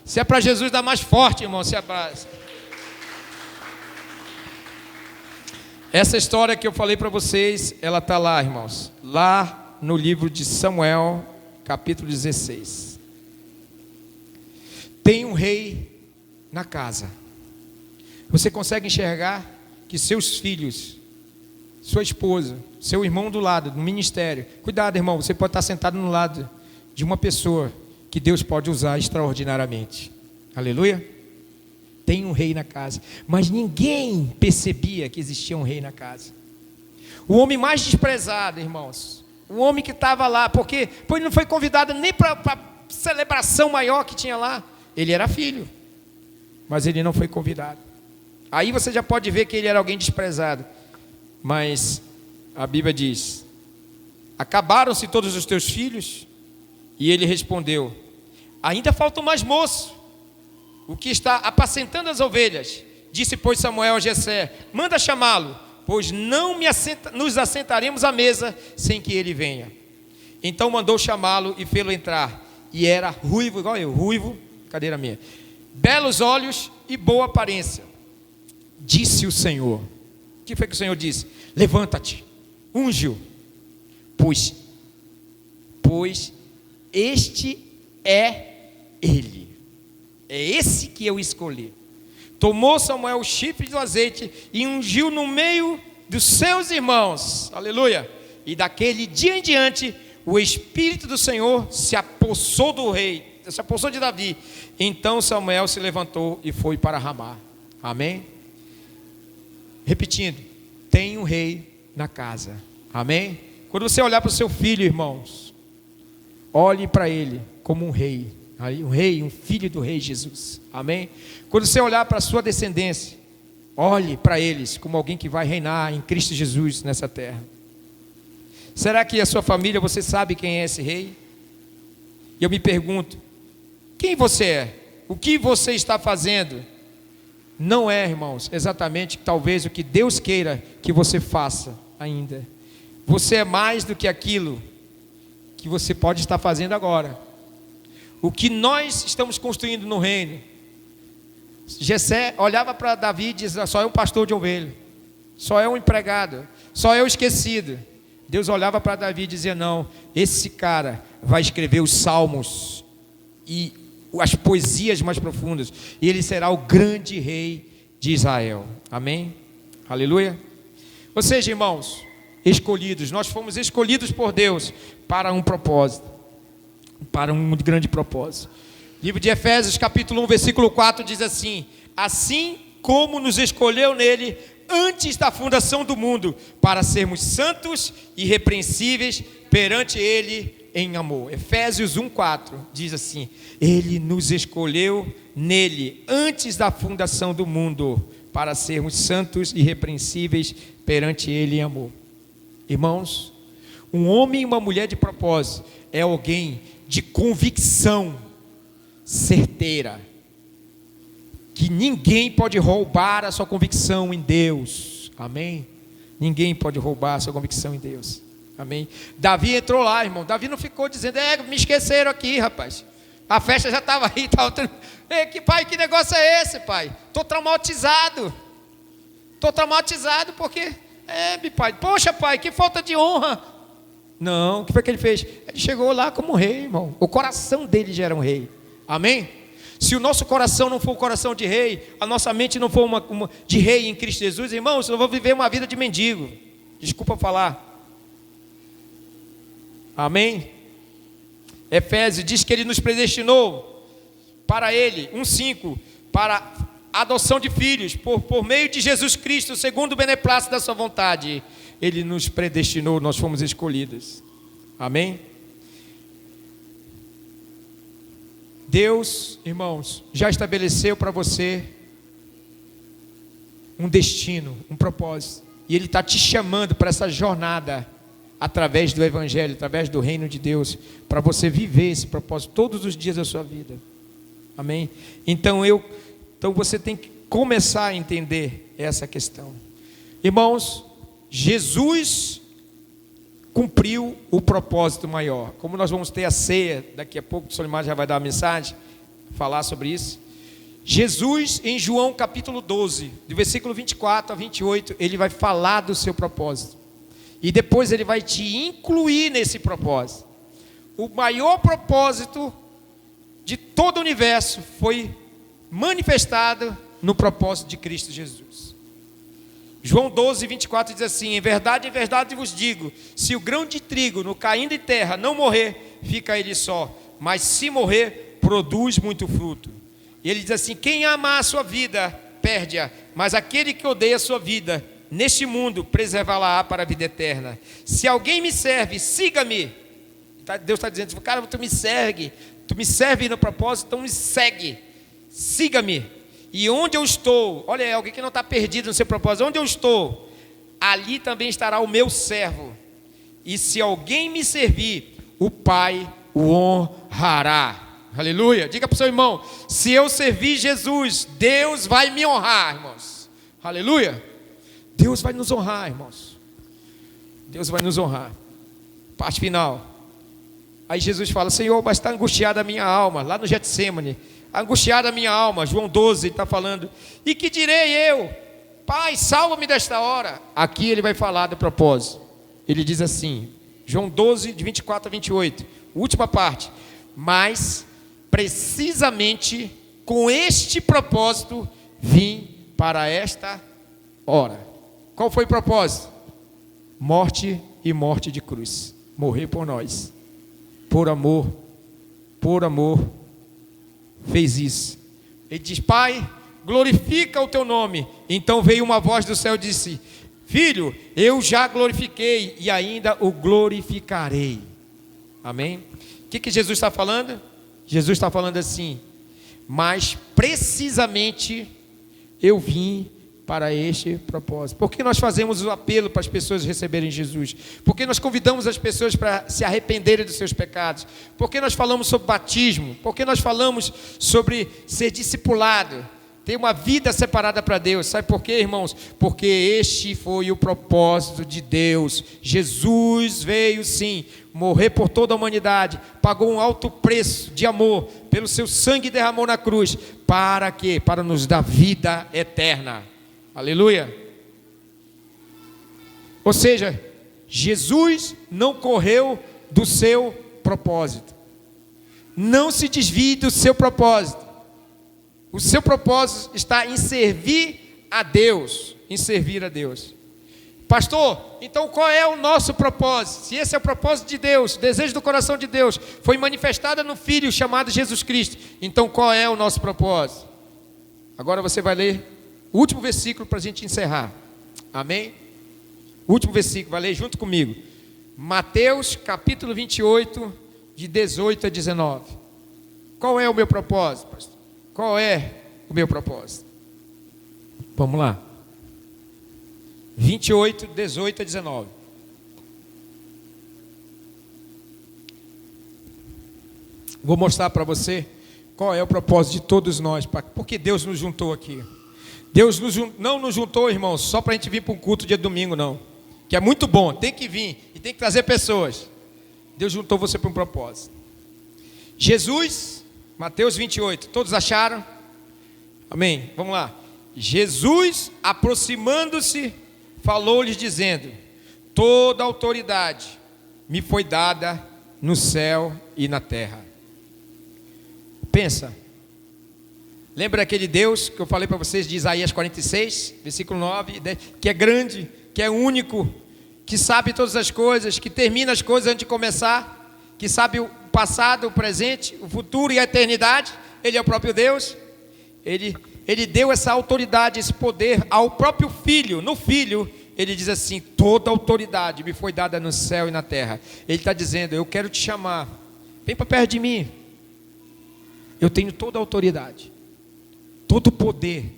Se é para Jesus, dá mais forte, irmão. Se é para... Essa história que eu falei para vocês, ela está lá, irmãos. Lá no livro de Samuel, capítulo 16. Tem um rei na casa. Você consegue enxergar que seus filhos, sua esposa, seu irmão do lado, no ministério. Cuidado, irmão, você pode estar sentado no lado de uma pessoa que Deus pode usar extraordinariamente. Aleluia. Tem um rei na casa, mas ninguém percebia que existia um rei na casa. O homem mais desprezado, irmãos, o homem que estava lá, porque ele não foi convidado nem para a celebração maior que tinha lá. Ele era filho, mas ele não foi convidado. Aí você já pode ver que ele era alguém desprezado. Mas a Bíblia diz: acabaram-se todos os teus filhos? E ele respondeu: ainda falta mais moço, o que está apacentando as ovelhas. Disse, pois, Samuel a Jessé: manda chamá-lo, pois não nos assentaremos à mesa sem que ele venha. Então mandou chamá-lo e fê-lo entrar. E era ruivo, igual eu, ruivo, cadeira minha, belos olhos e boa aparência. Disse o Senhor. O que foi que o Senhor disse? Levanta-te, unge-o, pois este é ele. É esse que eu escolhi. Tomou Samuel o chifre do azeite e ungiu no meio dos seus irmãos. Aleluia. E daquele dia em diante, o Espírito do Senhor se apossou do rei, se apossou de Davi. Então Samuel se levantou e foi para Ramá. Amém? Repetindo, tem um rei na casa. Amém? Quando você olhar para o seu filho, irmãos, olhe para ele como um rei. Um rei, um filho do rei Jesus. Amém? Quando você olhar para a sua descendência, olhe para eles como alguém que vai reinar em Cristo Jesus nessa terra. Será que a sua família, você sabe quem é esse rei? E eu me pergunto, quem você é? O que você está fazendo? Não é, irmãos, exatamente talvez o que Deus queira que você faça ainda. Você é mais do que aquilo que você pode estar fazendo agora. O que nós estamos construindo no reino. Jessé olhava para Davi e dizia, só é um pastor de ovelha, só é um empregado, só é o esquecido. Deus olhava para Davi e dizia, não, esse cara vai escrever os salmos e as poesias mais profundas, e ele será o grande rei de Israel. Amém? Aleluia. Ou seja, irmãos, escolhidos, nós fomos escolhidos por Deus para um propósito, para um grande propósito. Livro de Efésios capítulo 1 versículo 4 diz assim, assim como nos escolheu nele antes da fundação do mundo, para sermos santos e irrepreensíveis perante ele em amor. Efésios 1:4 diz assim, ele nos escolheu nele antes da fundação do mundo, para sermos santos e irrepreensíveis perante ele em amor. Irmãos, um homem e uma mulher de propósito é alguém de convicção certeira, que ninguém pode roubar a sua convicção em Deus. Amém? Ninguém pode roubar a sua convicção em Deus. Amém? Davi entrou lá, irmão. Davi não ficou dizendo, me esqueceram aqui, rapaz. A festa já estava aí. Pai, que negócio é esse, pai? Estou traumatizado. Estou traumatizado porque... pai. Poxa, pai, que falta de honra. Não, o que foi que ele fez? Ele chegou lá como rei, irmão. O coração dele já era um rei. Amém? Se o nosso coração não for o coração de rei, a nossa mente não for uma de rei em Cristo Jesus, irmãos, eu vou viver uma vida de mendigo. Desculpa falar. Amém? Efésios diz que ele nos predestinou para ele, 1:5, para a adoção de filhos, por meio de Jesus Cristo, segundo o beneplácito da sua vontade. Ele nos predestinou, nós fomos escolhidos. Amém? Deus, irmãos, já estabeleceu para você um destino, um propósito. E Ele está te chamando para essa jornada, através do Evangelho, através do reino de Deus, para você viver esse propósito todos os dias da sua vida. Amém? Então você tem que começar a entender essa questão. Irmãos, Jesus cumpriu o propósito maior. Como nós vamos ter a ceia, daqui a pouco o Solimar já vai dar uma mensagem, falar sobre isso. Jesus, em João capítulo 12, do versículo 24 a 28, ele vai falar do seu propósito. E depois ele vai te incluir nesse propósito. O maior propósito de todo o universo foi manifestado no propósito de Cristo Jesus. João 12, 24 diz assim, em verdade vos digo, se o grão de trigo no caindo em terra não morrer, fica ele só, mas se morrer, produz muito fruto. E ele diz assim, quem ama a sua vida, perde-a, mas aquele que odeia a sua vida, neste mundo, preservá-la-á para a vida eterna. Se alguém me serve, siga-me. Deus está dizendo, cara, tu me serve no propósito, então me segue, siga-me. E onde eu estou, olha, alguém que não está perdido no seu propósito, onde eu estou, ali também estará o meu servo. E se alguém me servir, o Pai o honrará. Aleluia. Diga para o seu irmão, se eu servir Jesus, Deus vai me honrar, irmãos. Aleluia. Deus vai nos honrar, irmãos. Deus vai nos honrar. Parte final. Aí Jesus fala, Senhor, mas está angustiada a minha alma, lá no Getsêmani. Angustiada a minha alma, João 12, ele está falando, e que direi eu? Pai, salva-me desta hora. Aqui ele vai falar do propósito. Ele diz assim, João 12, de 24 a 28, última parte. Mas, precisamente com este propósito, vim para esta hora. Qual foi o propósito? Morte e morte de cruz. Morrer por nós. Por amor, fez isso. Ele diz: Pai, glorifica o teu nome. Então veio uma voz do céu e disse: Filho, eu já glorifiquei e ainda o glorificarei. Amém? O que Jesus está falando? Jesus está falando assim: mas precisamente eu vim para este propósito. Por que nós fazemos o apelo para as pessoas receberem Jesus? Por que nós convidamos as pessoas para se arrependerem dos seus pecados? Por que nós falamos sobre batismo? Por que nós falamos sobre ser discipulado? Ter uma vida separada para Deus. Sabe por quê, irmãos? Porque este foi o propósito de Deus. Jesus veio sim morrer por toda a humanidade, pagou um alto preço de amor, pelo seu sangue derramou na cruz. Para quê? Para nos dar vida eterna. Aleluia. Ou seja, Jesus não correu do seu propósito. Não se desvie do seu propósito. O seu propósito está em servir a Deus. Em servir a Deus. Pastor, então qual é o nosso propósito? Se esse é o propósito de Deus, o desejo do coração de Deus, foi manifestado no Filho chamado Jesus Cristo, então qual é o nosso propósito? Agora você vai ler o último versículo para a gente encerrar. Amém? O último versículo, vai ler junto comigo. Mateus capítulo 28, de 18 a 19. Qual é o meu propósito, pastor? Qual é o meu propósito? Vamos lá. 28, 18 a 19. Vou mostrar para você qual é o propósito de todos nós. Porque Deus nos juntou aqui. Deus não nos juntou, irmãos, só para a gente vir para um culto dia domingo, não. Que é muito bom, tem que vir e tem que trazer pessoas. Deus juntou você para um propósito. Jesus, Mateus 28, todos acharam? Amém? Vamos lá. Jesus, aproximando-se, falou-lhes dizendo: toda autoridade me foi dada no céu e na terra. Pensa. Lembra aquele Deus que eu falei para vocês de Isaías 46, versículo 9 e 10, que é grande, que é único, que sabe todas as coisas, que termina as coisas antes de começar, que sabe o passado, o presente, o futuro e a eternidade. Ele é o próprio Deus. Ele deu essa autoridade, esse poder ao próprio Filho. No Filho, ele diz assim: toda autoridade me foi dada no céu e na terra. Ele está dizendo: eu quero te chamar, vem para perto de mim. Eu tenho toda a autoridade, todo o poder.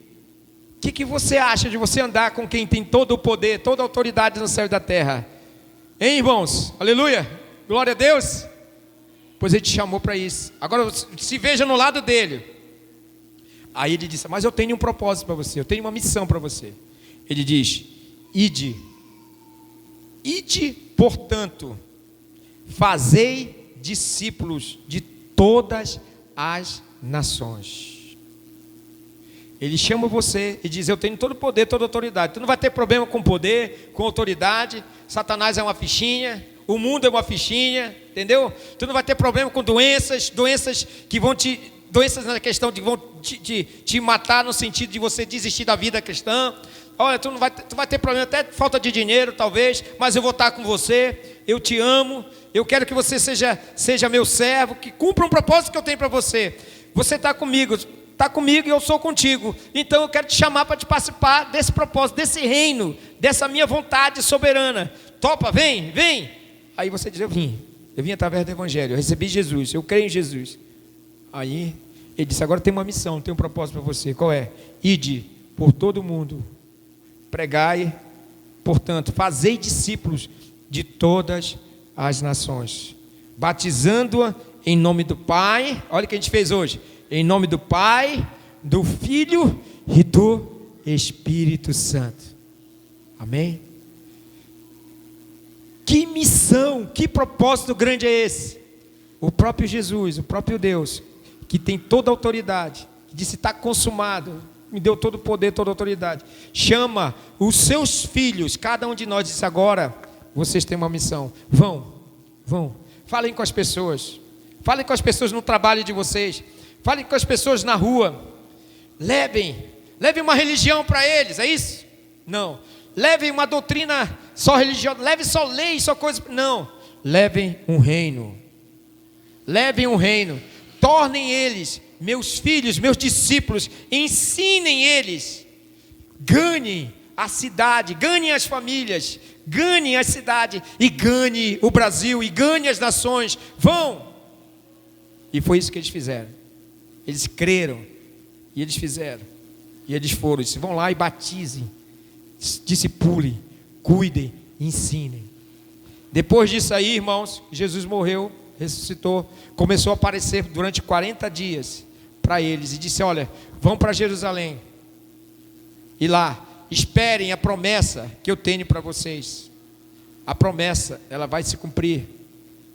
O que você acha de você andar com quem tem todo o poder, toda a autoridade no céu e da terra? Hein, irmãos? Aleluia, glória a Deus. Pois ele te chamou para isso. Agora se veja no lado dele. Aí ele disse: mas eu tenho um propósito para você, eu tenho uma missão para você. Ele diz: ide, portanto, fazei discípulos de todas as nações. Ele chama você e diz: eu tenho todo o poder, toda a autoridade. Tu não vai ter problema com poder, com autoridade. Satanás é uma fichinha, o mundo é uma fichinha, entendeu? Tu não vai ter problema com doenças que vão doenças na questão de vão te matar, no sentido de você desistir da vida cristã. Olha, tu vai ter problema, até falta de dinheiro talvez, mas eu vou estar com você. Eu te amo, eu quero que você seja meu servo, que cumpra um propósito que eu tenho para você. Você está comigo e eu sou contigo. Então eu quero te chamar para te participar desse propósito, desse reino, dessa minha vontade soberana. Topa, vem. Aí você diz: eu vim através do Evangelho, eu recebi Jesus, eu creio em Jesus. Aí ele disse: agora tem uma missão, tem um propósito para você. Qual é? Ide por todo o mundo, pregai, portanto, fazei discípulos de todas as nações, batizando-a em nome do Pai. Olha o que a gente fez hoje: em nome do Pai, do Filho e do Espírito Santo. Amém? Que missão, que propósito grande é esse? O próprio Jesus, o próprio Deus, que tem toda a autoridade, que disse: está consumado, me deu todo o poder, toda a autoridade, chama os seus filhos, cada um de nós, disse: agora vocês têm uma missão, vão, falem com as pessoas no trabalho de vocês, falem com as pessoas na rua, levem uma religião para eles, é isso? Não, levem uma doutrina só religião, leve só lei, só coisa. Não, levem um reino. Levem um reino. Tornem eles meus filhos, meus discípulos. Ensinem eles. Ganhem a cidade, ganhem as famílias, ganhem a cidade e ganhem o Brasil e ganhem as nações. Vão! E foi isso que eles fizeram. Eles creram e eles fizeram. E eles foram, disse, vão lá e batizem, discipulem, cuidem, ensinem. Depois disso aí, irmãos, Jesus morreu, ressuscitou, começou a aparecer durante 40 dias para eles e disse, olha, vão para Jerusalém e lá esperem a promessa que eu tenho para vocês. A promessa, ela vai se cumprir.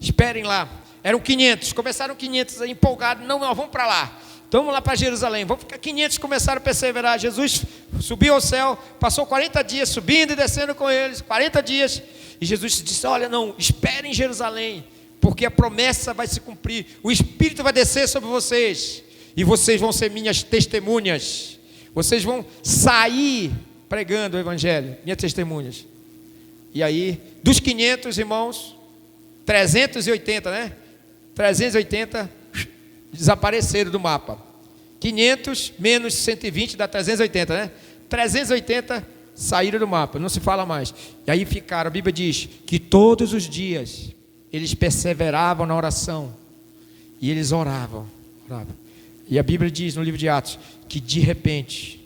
Esperem lá. Eram 500, começaram 500 empolgados, não, vamos para lá. Então vamos lá para Jerusalém, vamos ficar 500, começaram a perseverar. Jesus subiu ao céu, passou 40 dias subindo e descendo com eles, 40 dias. E Jesus disse, olha, não, esperem em Jerusalém, porque a promessa vai se cumprir. O Espírito vai descer sobre vocês e vocês vão ser minhas testemunhas. Vocês vão sair pregando o Evangelho, minhas testemunhas. E aí, dos 500 irmãos, 380, né? 380 desapareceram do mapa. 500 menos 120 dá 380, né? 380 saíram do mapa, não se fala mais. E aí ficaram, a Bíblia diz que todos os dias eles perseveravam na oração e eles oravam. E a Bíblia diz no livro de Atos que de repente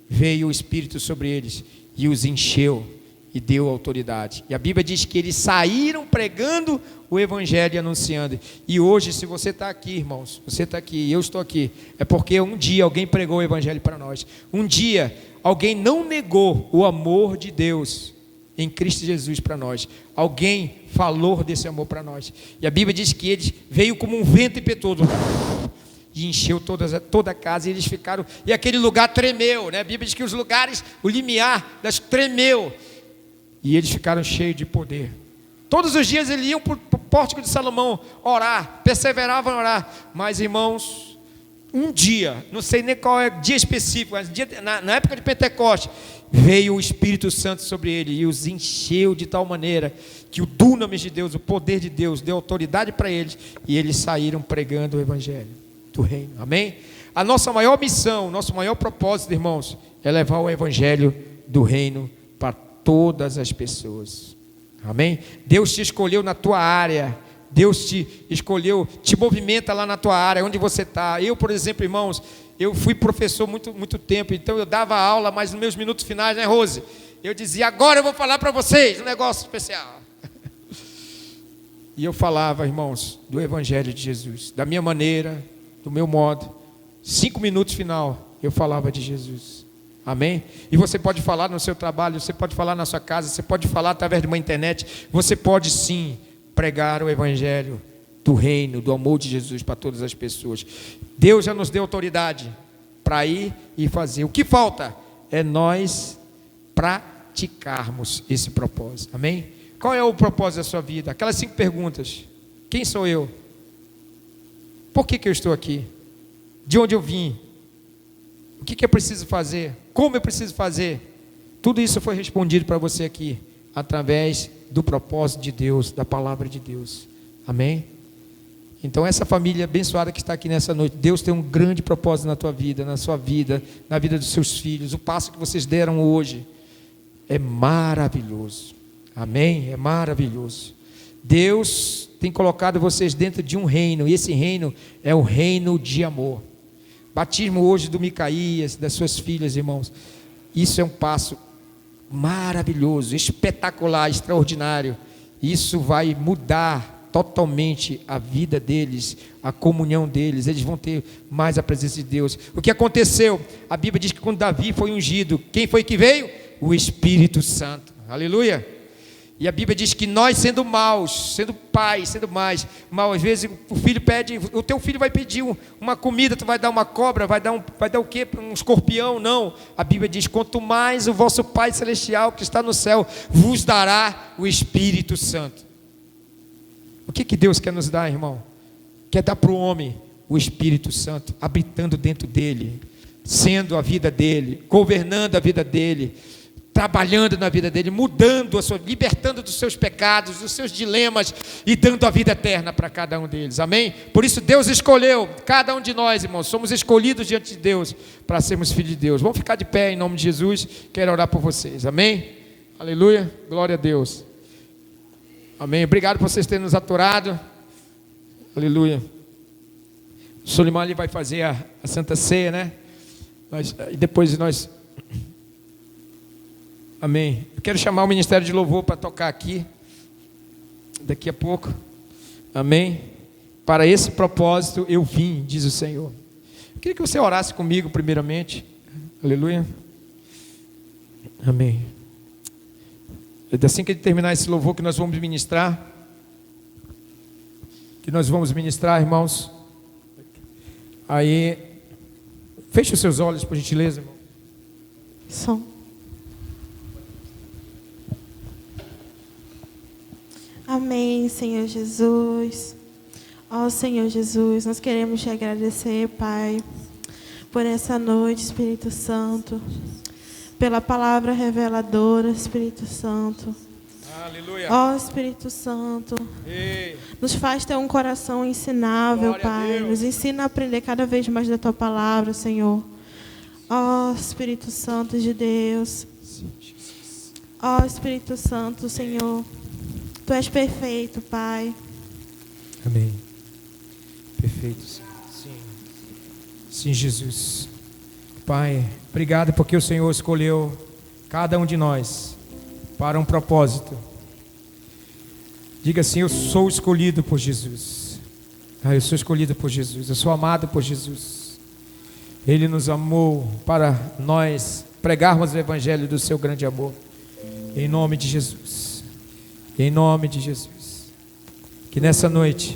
veio o Espírito sobre eles e os encheu e deu autoridade. E a Bíblia diz que eles saíram pregando o Evangelho e anunciando. E hoje, se você está aqui, irmãos, você está aqui, eu estou aqui, é porque um dia alguém pregou o Evangelho para nós. Um dia alguém não negou o amor de Deus em Cristo Jesus para nós. Alguém falou desse amor para nós. E a Bíblia diz que ele veio como um vento impetuoso e encheu toda a casa, e eles ficaram, e aquele lugar tremeu, né? A Bíblia diz que os lugares, o limiar tremeu, e eles ficaram cheios de poder. Todos os dias eles iam para o pórtico de Salomão orar, perseveravam em orar. Mas irmãos, um dia, não sei nem qual é o dia específico, mas na época de Pentecostes, veio o Espírito Santo sobre ele e os encheu de tal maneira que o dunamis de Deus, o poder de Deus, deu autoridade para eles, e eles saíram pregando o Evangelho do reino. Amém? A nossa maior missão, nosso maior propósito, irmãos, é levar o Evangelho do reino para todas as pessoas. Amém? Deus te escolheu na tua área, Deus te escolheu, te movimenta lá na tua área, onde você está. Eu, por exemplo, irmãos, eu fui professor muito tempo, então eu dava aula, mas nos meus minutos finais, né, Rose? Eu dizia, agora eu vou falar para vocês um negócio especial. E eu falava, irmãos, do Evangelho de Jesus, da minha maneira, do meu modo. 5 minutos final, eu falava de Jesus. Amém? E você pode falar no seu trabalho, você pode falar na sua casa, você pode falar através de uma internet, você pode sim pregar o Evangelho do reino, do amor de Jesus para todas as pessoas. Deus já nos deu autoridade para ir e fazer. O que falta é nós praticarmos esse propósito. Amém? Qual é o propósito da sua vida? Aquelas 5 perguntas. Quem sou eu? Por que eu estou aqui? De onde eu vim? O que eu preciso fazer? Como eu preciso fazer? Tudo isso foi respondido para você aqui, através do propósito de Deus, da palavra de Deus. Amém? Então essa família abençoada que está aqui nessa noite, Deus tem um grande propósito na tua vida, na sua vida, na vida dos seus filhos. O passo que vocês deram hoje é maravilhoso. Amém? É maravilhoso. Deus tem colocado vocês dentro de um reino, e esse reino é o reino de amor. Batismo hoje do Micaías, das suas filhas, irmãos. Isso é um passo maravilhoso, espetacular, extraordinário. Isso vai mudar totalmente a vida deles, a comunhão deles. Eles vão ter mais a presença de Deus. O que aconteceu? A Bíblia diz que quando Davi foi ungido, quem foi que veio? O Espírito Santo. Aleluia! E a Bíblia diz que nós, sendo maus, sendo pais, sendo mais mal, às vezes o filho pede, o teu filho vai pedir uma comida, tu vai dar uma cobra, vai dar o quê? Um escorpião? Não. A Bíblia diz, quanto mais o vosso Pai Celestial que está no céu vos dará o Espírito Santo. O que Deus quer nos dar, irmão? Quer dar para o homem o Espírito Santo, habitando dentro dele, sendo a vida dele, governando a vida dele, trabalhando na vida dele, mudando libertando dos seus pecados, dos seus dilemas e dando a vida eterna para cada um deles, amém? Por isso Deus escolheu cada um de nós, irmãos, somos escolhidos diante de Deus para sermos filhos de Deus. Vamos ficar de pé em nome de Jesus, quero orar por vocês, amém? Aleluia, glória a Deus, amém? Obrigado por vocês terem nos aturado, aleluia. O Solimar ali vai fazer a Santa Ceia, né? E depois nós... Amém. Eu quero chamar o Ministério de Louvor para tocar aqui, daqui a pouco. Amém. Para esse propósito eu vim, diz o Senhor. Eu queria que você orasse comigo primeiramente. Aleluia. Amém. É assim que terminar esse louvor que nós vamos ministrar. Irmãos. Aí, feche os seus olhos, por gentileza, irmão. Som. Amém, Senhor Jesus. Ó Senhor Jesus, nós queremos te agradecer, Pai, por essa noite, Espírito Santo, pela palavra reveladora, Espírito Santo. Aleluia. Ó Espírito Santo, nos faz ter um coração ensinável, Glória a Pai. Deus. Nos ensina a aprender cada vez mais da Tua palavra, Senhor. Ó Espírito Santo de Deus. Ó Espírito Santo, Senhor. Tu és perfeito, Pai. Amém. Perfeito, Senhor. Sim. Sim, Jesus. Pai, obrigado porque o Senhor escolheu cada um de nós para um propósito. Diga assim: eu sou escolhido por Jesus. Eu sou escolhido por Jesus. Eu sou amado por Jesus. Ele nos amou para nós pregarmos o evangelho do seu grande amor. Em nome de Jesus. Em nome de Jesus, que nessa noite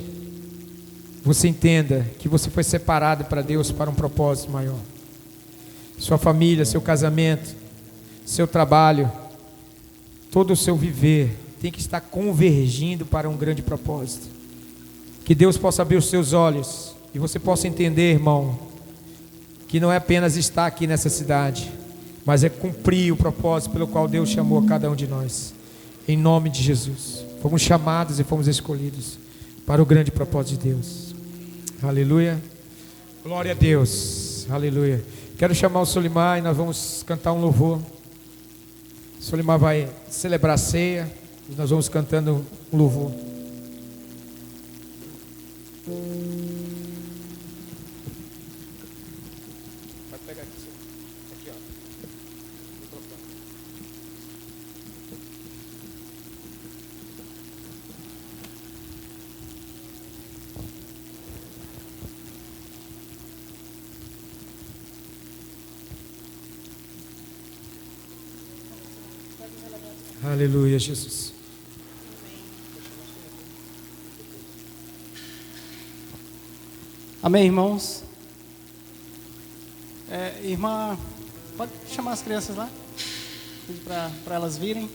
você entenda que você foi separado para Deus para um propósito maior. Sua família, seu casamento, seu trabalho, todo o seu viver tem que estar convergindo para um grande propósito. Que Deus possa abrir os seus olhos e você possa entender, irmão, que não é apenas estar aqui nessa cidade, mas é cumprir o propósito pelo qual Deus chamou cada um de nós. Em nome de Jesus, fomos chamados e fomos escolhidos para o grande propósito de Deus. Aleluia, glória a Deus, aleluia. Quero chamar o Solimar e nós vamos cantar um louvor. O Solimar vai celebrar a ceia e nós vamos cantando um louvor. Vai pegar aqui, aqui, ó. Aleluia, Jesus. Amém, irmãos? Irmã, pode chamar as crianças lá? Pedir para elas virem.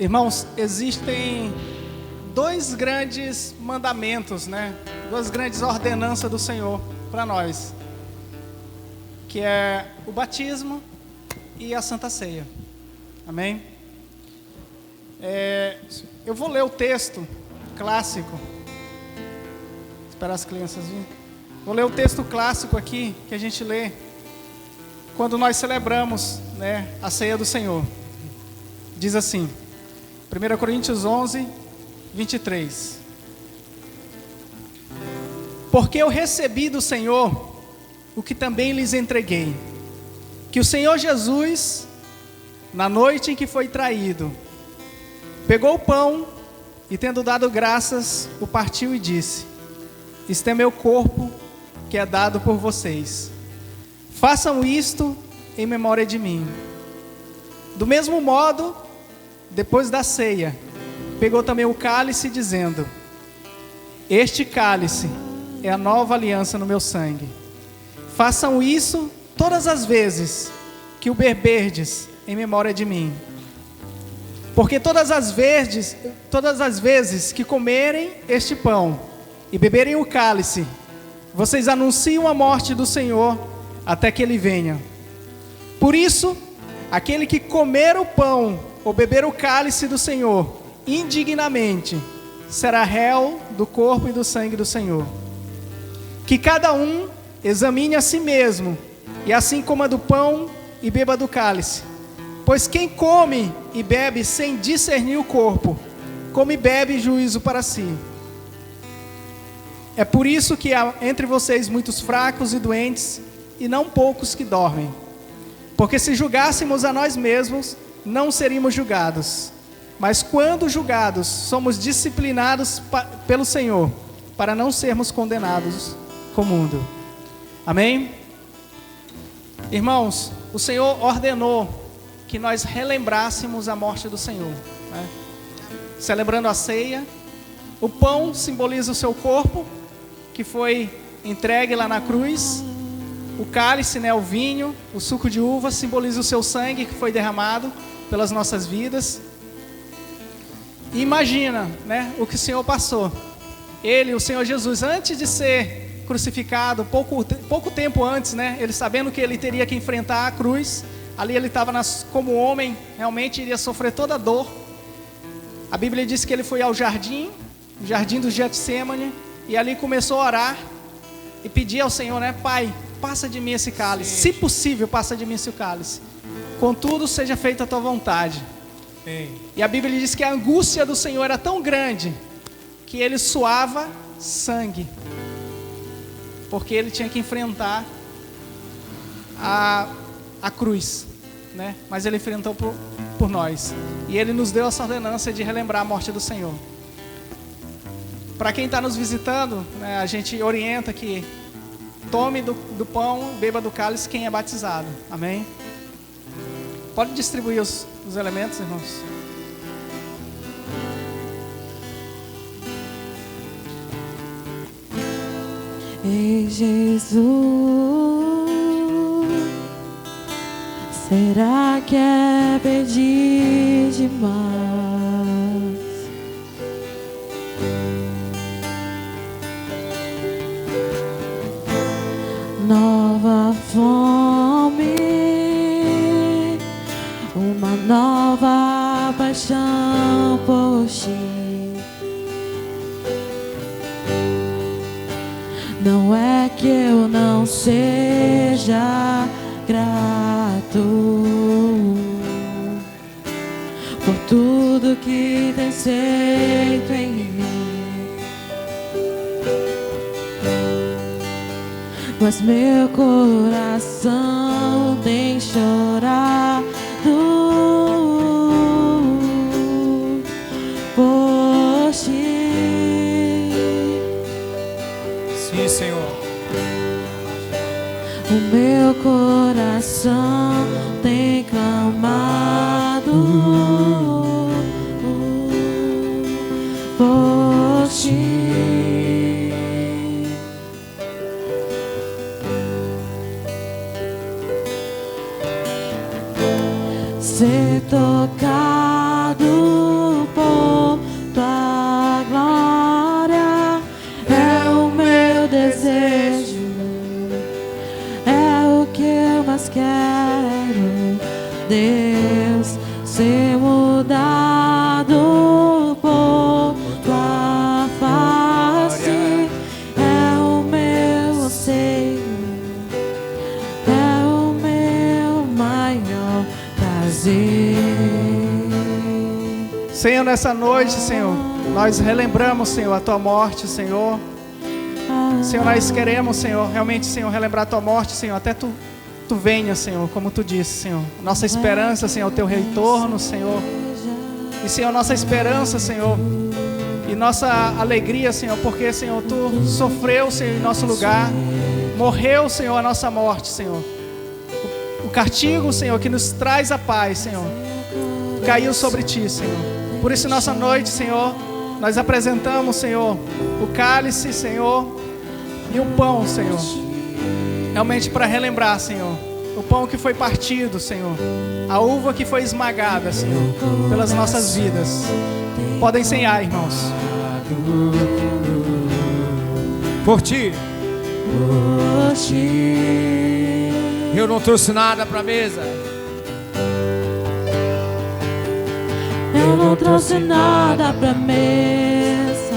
Irmãos, existem dois grandes mandamentos, né? Duas grandes ordenanças do Senhor para nós, que é o batismo e a Santa Ceia. Amém? Eu vou ler o texto clássico. Esperar as crianças virem. Vou ler o texto clássico aqui que a gente lê quando nós celebramos, né, a ceia do Senhor. Diz assim: 1 Coríntios 11, 23. Porque eu recebi do Senhor o que também lhes entreguei, que o Senhor Jesus, na noite em que foi traído, pegou o pão e, tendo dado graças, o partiu e disse: isto é meu corpo, que é dado por vocês. Façam isto em memória de mim. Do mesmo modo, depois da ceia, pegou também o cálice, dizendo: este cálice é a nova aliança no meu sangue. Façam isso todas as vezes que o beberdes em memória de mim. Porque todas as vezes que comerem este pão e beberem o cálice, vocês anunciam a morte do Senhor até que Ele venha. Por isso, aquele que comer o pão ou beber o cálice do Senhor indignamente, será réu do corpo e do sangue do Senhor. Que cada um examine a si mesmo, e assim coma do pão e beba do cálice. Pois quem come e bebe sem discernir o corpo, come e bebe juízo para si. É por isso que há entre vocês muitos fracos e doentes, e não poucos que dormem. Porque se julgássemos a nós mesmos, não seríamos julgados. Mas quando julgados, somos disciplinados pelo Senhor, para não sermos condenados com o mundo. Amém? Irmãos, o Senhor ordenou que nós relembrássemos a morte do Senhor, né? Celebrando a ceia. O pão simboliza o seu corpo, que foi entregue lá na cruz. O cálice, né, o vinho, o suco de uva, simboliza o seu sangue que foi derramado pelas nossas vidas. E imagina, né, o que o Senhor passou. Ele, o Senhor Jesus, antes de ser crucificado, pouco tempo antes, né, ele sabendo que ele teria que enfrentar a cruz, ali ele estava como homem, realmente iria sofrer toda a dor. A Bíblia diz que ele foi ao jardim do Getsêmani, e ali começou a orar e pedir ao Senhor, né, Pai, passa de mim esse cálice, se possível, passa de mim esse cálice. Contudo, seja feita a tua vontade. Sim. E a Bíblia diz que a angústia do Senhor era tão grande que ele suava sangue, porque ele tinha que enfrentar a cruz, né? Mas ele enfrentou por nós, e ele nos deu essa ordenança de relembrar a morte do Senhor. Para quem está nos visitando, né, a gente orienta que tome do pão, beba do cálice quem é batizado. Amém? Pode distribuir os elementos, irmãos. Ei, Jesus, será que é pedir demais? Nova fome, uma nova paixão por ti. Não é que eu não seja grato por tudo que tens feito em mim, mas meu coração tem chorado por ti. Sim, Senhor. O meu coração tem clamado por ti. Ser tocado por tua glória é o meu desejo, é o que eu mais quero, Deus, ser mudado por tua face, é o meu anseio, é o meu maior prazer. Senhor, nessa noite, Senhor, nós relembramos, Senhor, a tua morte, Senhor. Senhor, nós queremos, Senhor, realmente, Senhor, relembrar a tua morte, Senhor, até tu venha, Senhor, como tu disse, Senhor. Nossa esperança, Senhor, é o teu retorno, Senhor. E, Senhor, nossa esperança, Senhor, e nossa alegria, Senhor, porque, Senhor, tu sofreu, Senhor, em nosso lugar, morreu, Senhor, a nossa morte, Senhor. O castigo, Senhor, que nos traz a paz, Senhor. caiu sobre ti, Senhor. Por isso, nessa noite, Senhor, nós apresentamos, Senhor, o cálice, Senhor, e o pão, Senhor. Realmente para relembrar, Senhor, o pão que foi partido, Senhor, a uva que foi esmagada, Senhor, pelas nossas vidas. Podem ceiar, irmãos. Por ti, eu não trouxe nada para a mesa. Eu não trouxe nada pra mesa.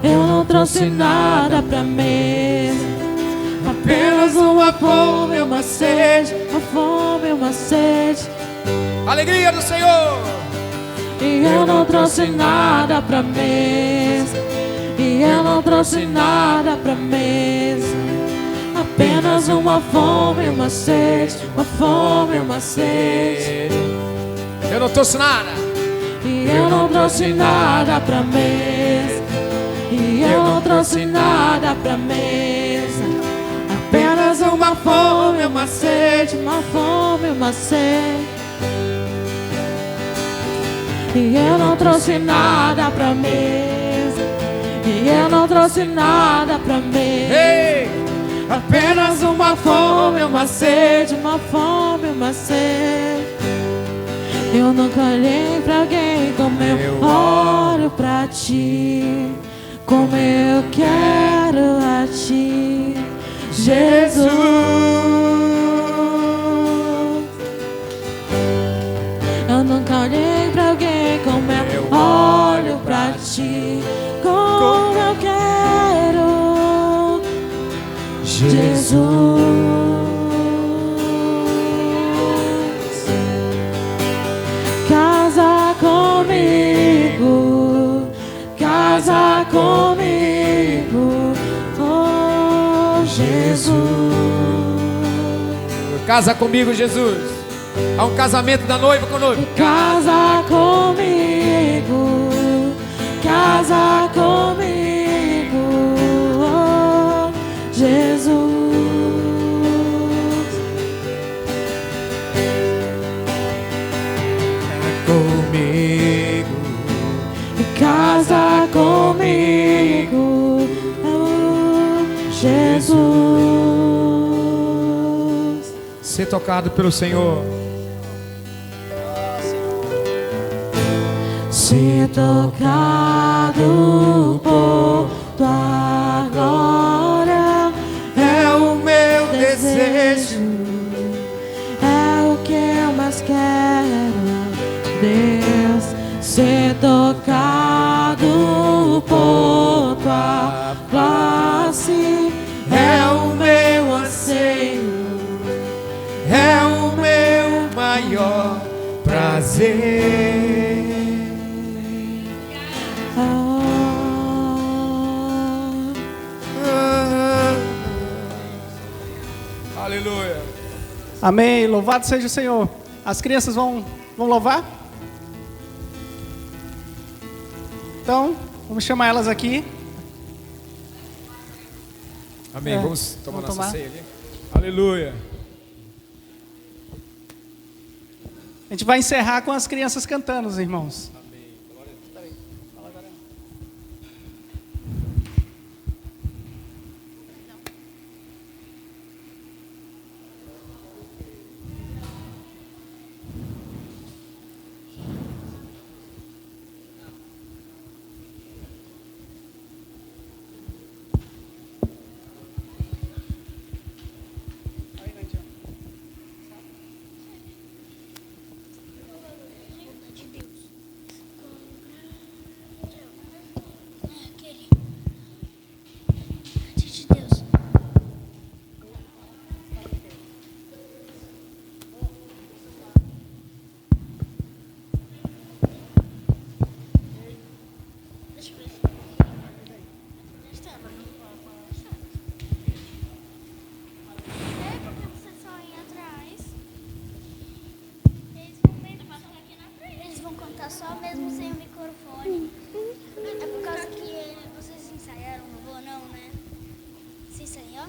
Eu não trouxe nada pra mesa. Apenas uma fome, uma sede. Uma fome, uma sede. Alegria do Senhor. E eu não trouxe nada pra mesa. E eu não trouxe nada pra mesa. Apenas uma fome, uma sede. Uma fome, uma sede. Eu não trouxe nada. E eu não trouxe nada pra mesa. E eu não trouxe nada pra mesa. Apenas uma fome, uma sede. Uma fome, uma sede. E eu não trouxe nada pra mesa. E eu não trouxe nada pra mesa. Ei! Apenas uma fome, uma sede. Uma fome, uma sede. Eu nunca olhei pra alguém como eu olho pra ti, como eu quero a ti, Jesus. Eu nunca olhei pra alguém como eu olho pra ti, como eu quero, Jesus. Casa comigo, casa comigo, oh Jesus. Casa comigo, Jesus. Há um casamento da noiva com o noivo. Casa comigo, casa comigo, oh Jesus. Comigo. Casa comigo, oh Jesus. Ser tocado pelo Senhor. Ser tocado por tua glória É o meu desejo. é o que eu mais quero, Deus. Ser tocado por tua face É o meu anseio. É o meu maior prazer. Aleluia. Amém. Louvado seja o Senhor. As crianças vão louvar? Então, vamos chamar elas aqui. Amém. Vamos tomar vamos nossa tomar. ceia ali. Aleluia. A gente vai encerrar com as crianças cantando, os irmãos. Só mesmo sem o microfone. É por causa que vocês ensaiaram, não vou não, né? Você ensaiou?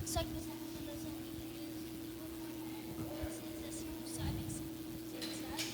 Só que você não está sem vocês assim não sabem, vocês sabem?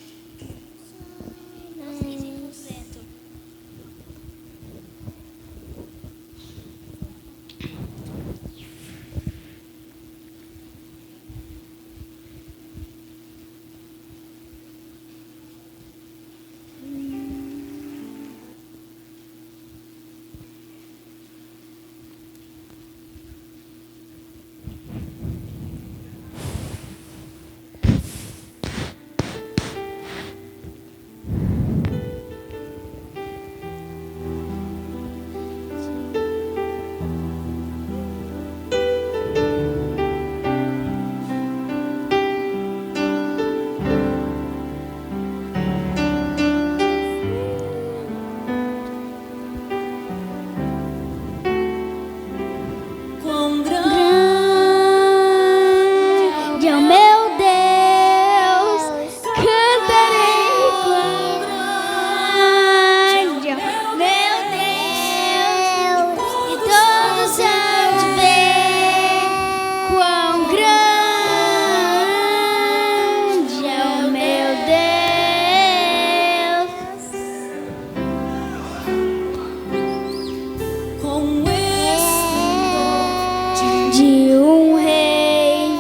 de um rei,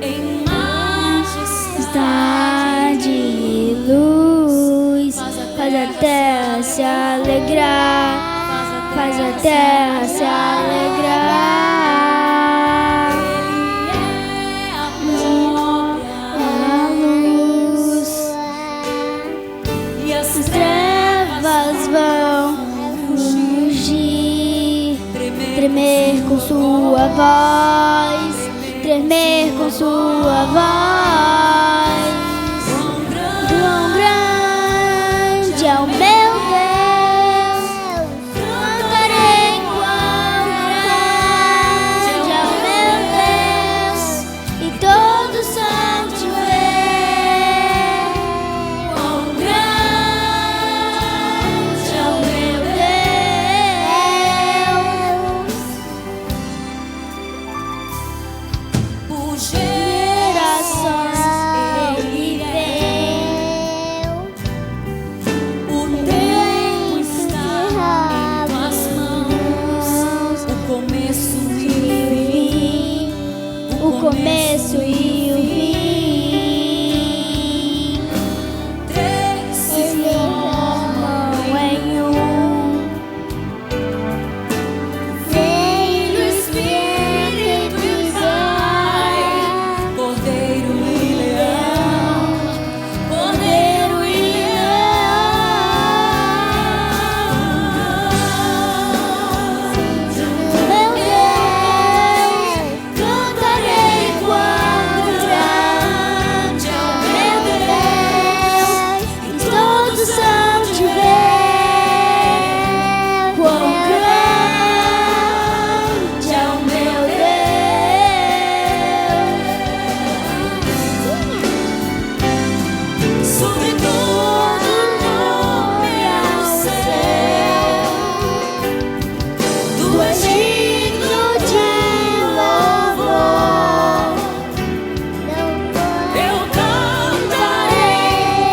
em majestade de luz, faz a terra se alegrar, faz a terra se alegrar. A luz, e as as trevas vão fugir, tremer com sua voz, tremer com sua voz. Quão grande é o meu Deus, cantarei quão grande é o meu Deus, e todos são de ver. Quão grande é o meu Deus. por Gerações ele vem, o tempo está em tuas mãos, o começo e o começo e o fim. três se formam Em um Filho, Espírito e Pai, Cordeiro e Leão, Cordeiro e Leão. meu Deus, cantarei quão grande é o meu Deus, e todos são de ver. Quão grande é o meu Deus. Sobre todo nome é o céu, Tu és digno de louvor. eu cantarei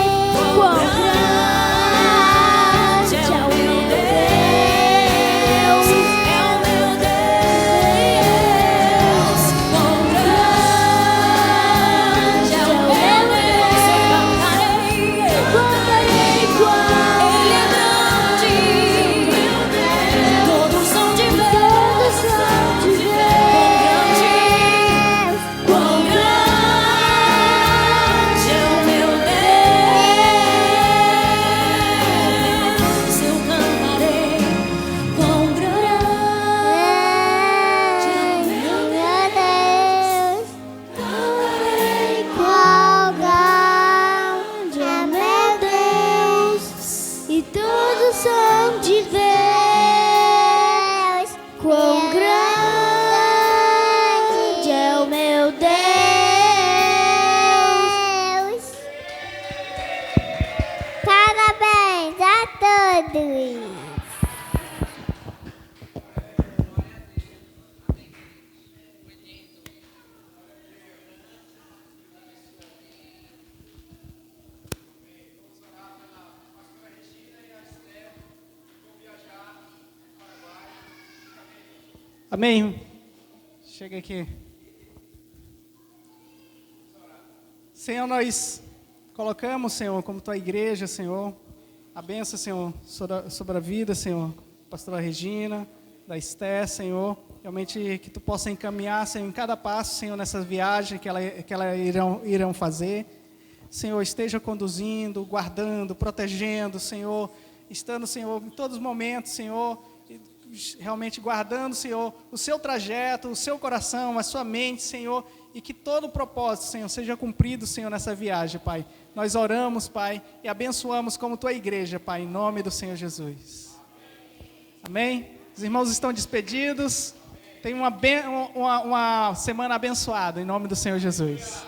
Quão grande é o meu Deus, é o meu Deus. Quão grande é o meu Deus, eu cantarei. cantarei quão Ele é grande, meu Deus. Todos são de ver. todos são de ver. Quão grande é o meu Deus, eu cantarei. Quão grande é o meu Deus, cantarei. Quão grande é meu Deus, e todos são de Deus. Quão grande é o meu Deus. Parabéns a todos. Amém. Chega aqui. Senhor, nós colocamos, Senhor, como tua igreja, Senhor, a bênção, Senhor, sobre a vida, Senhor, pastora Regina, da Esté, Senhor, realmente que tu possa encaminhar, Senhor, em cada passo, Senhor, nessas viagens que elas irão fazer. Senhor, esteja conduzindo, guardando, protegendo, Senhor, estando, Senhor, em todos os momentos, Senhor, realmente guardando, Senhor, o seu trajeto, o seu coração, a sua mente, Senhor, e que todo o propósito, Senhor, seja cumprido, Senhor, nessa viagem, Pai. Nós oramos, Pai, e abençoamos como tua igreja, Pai, em nome do Senhor Jesus. Amém? Os irmãos estão despedidos. Tenham uma semana abençoada, em nome do Senhor Jesus.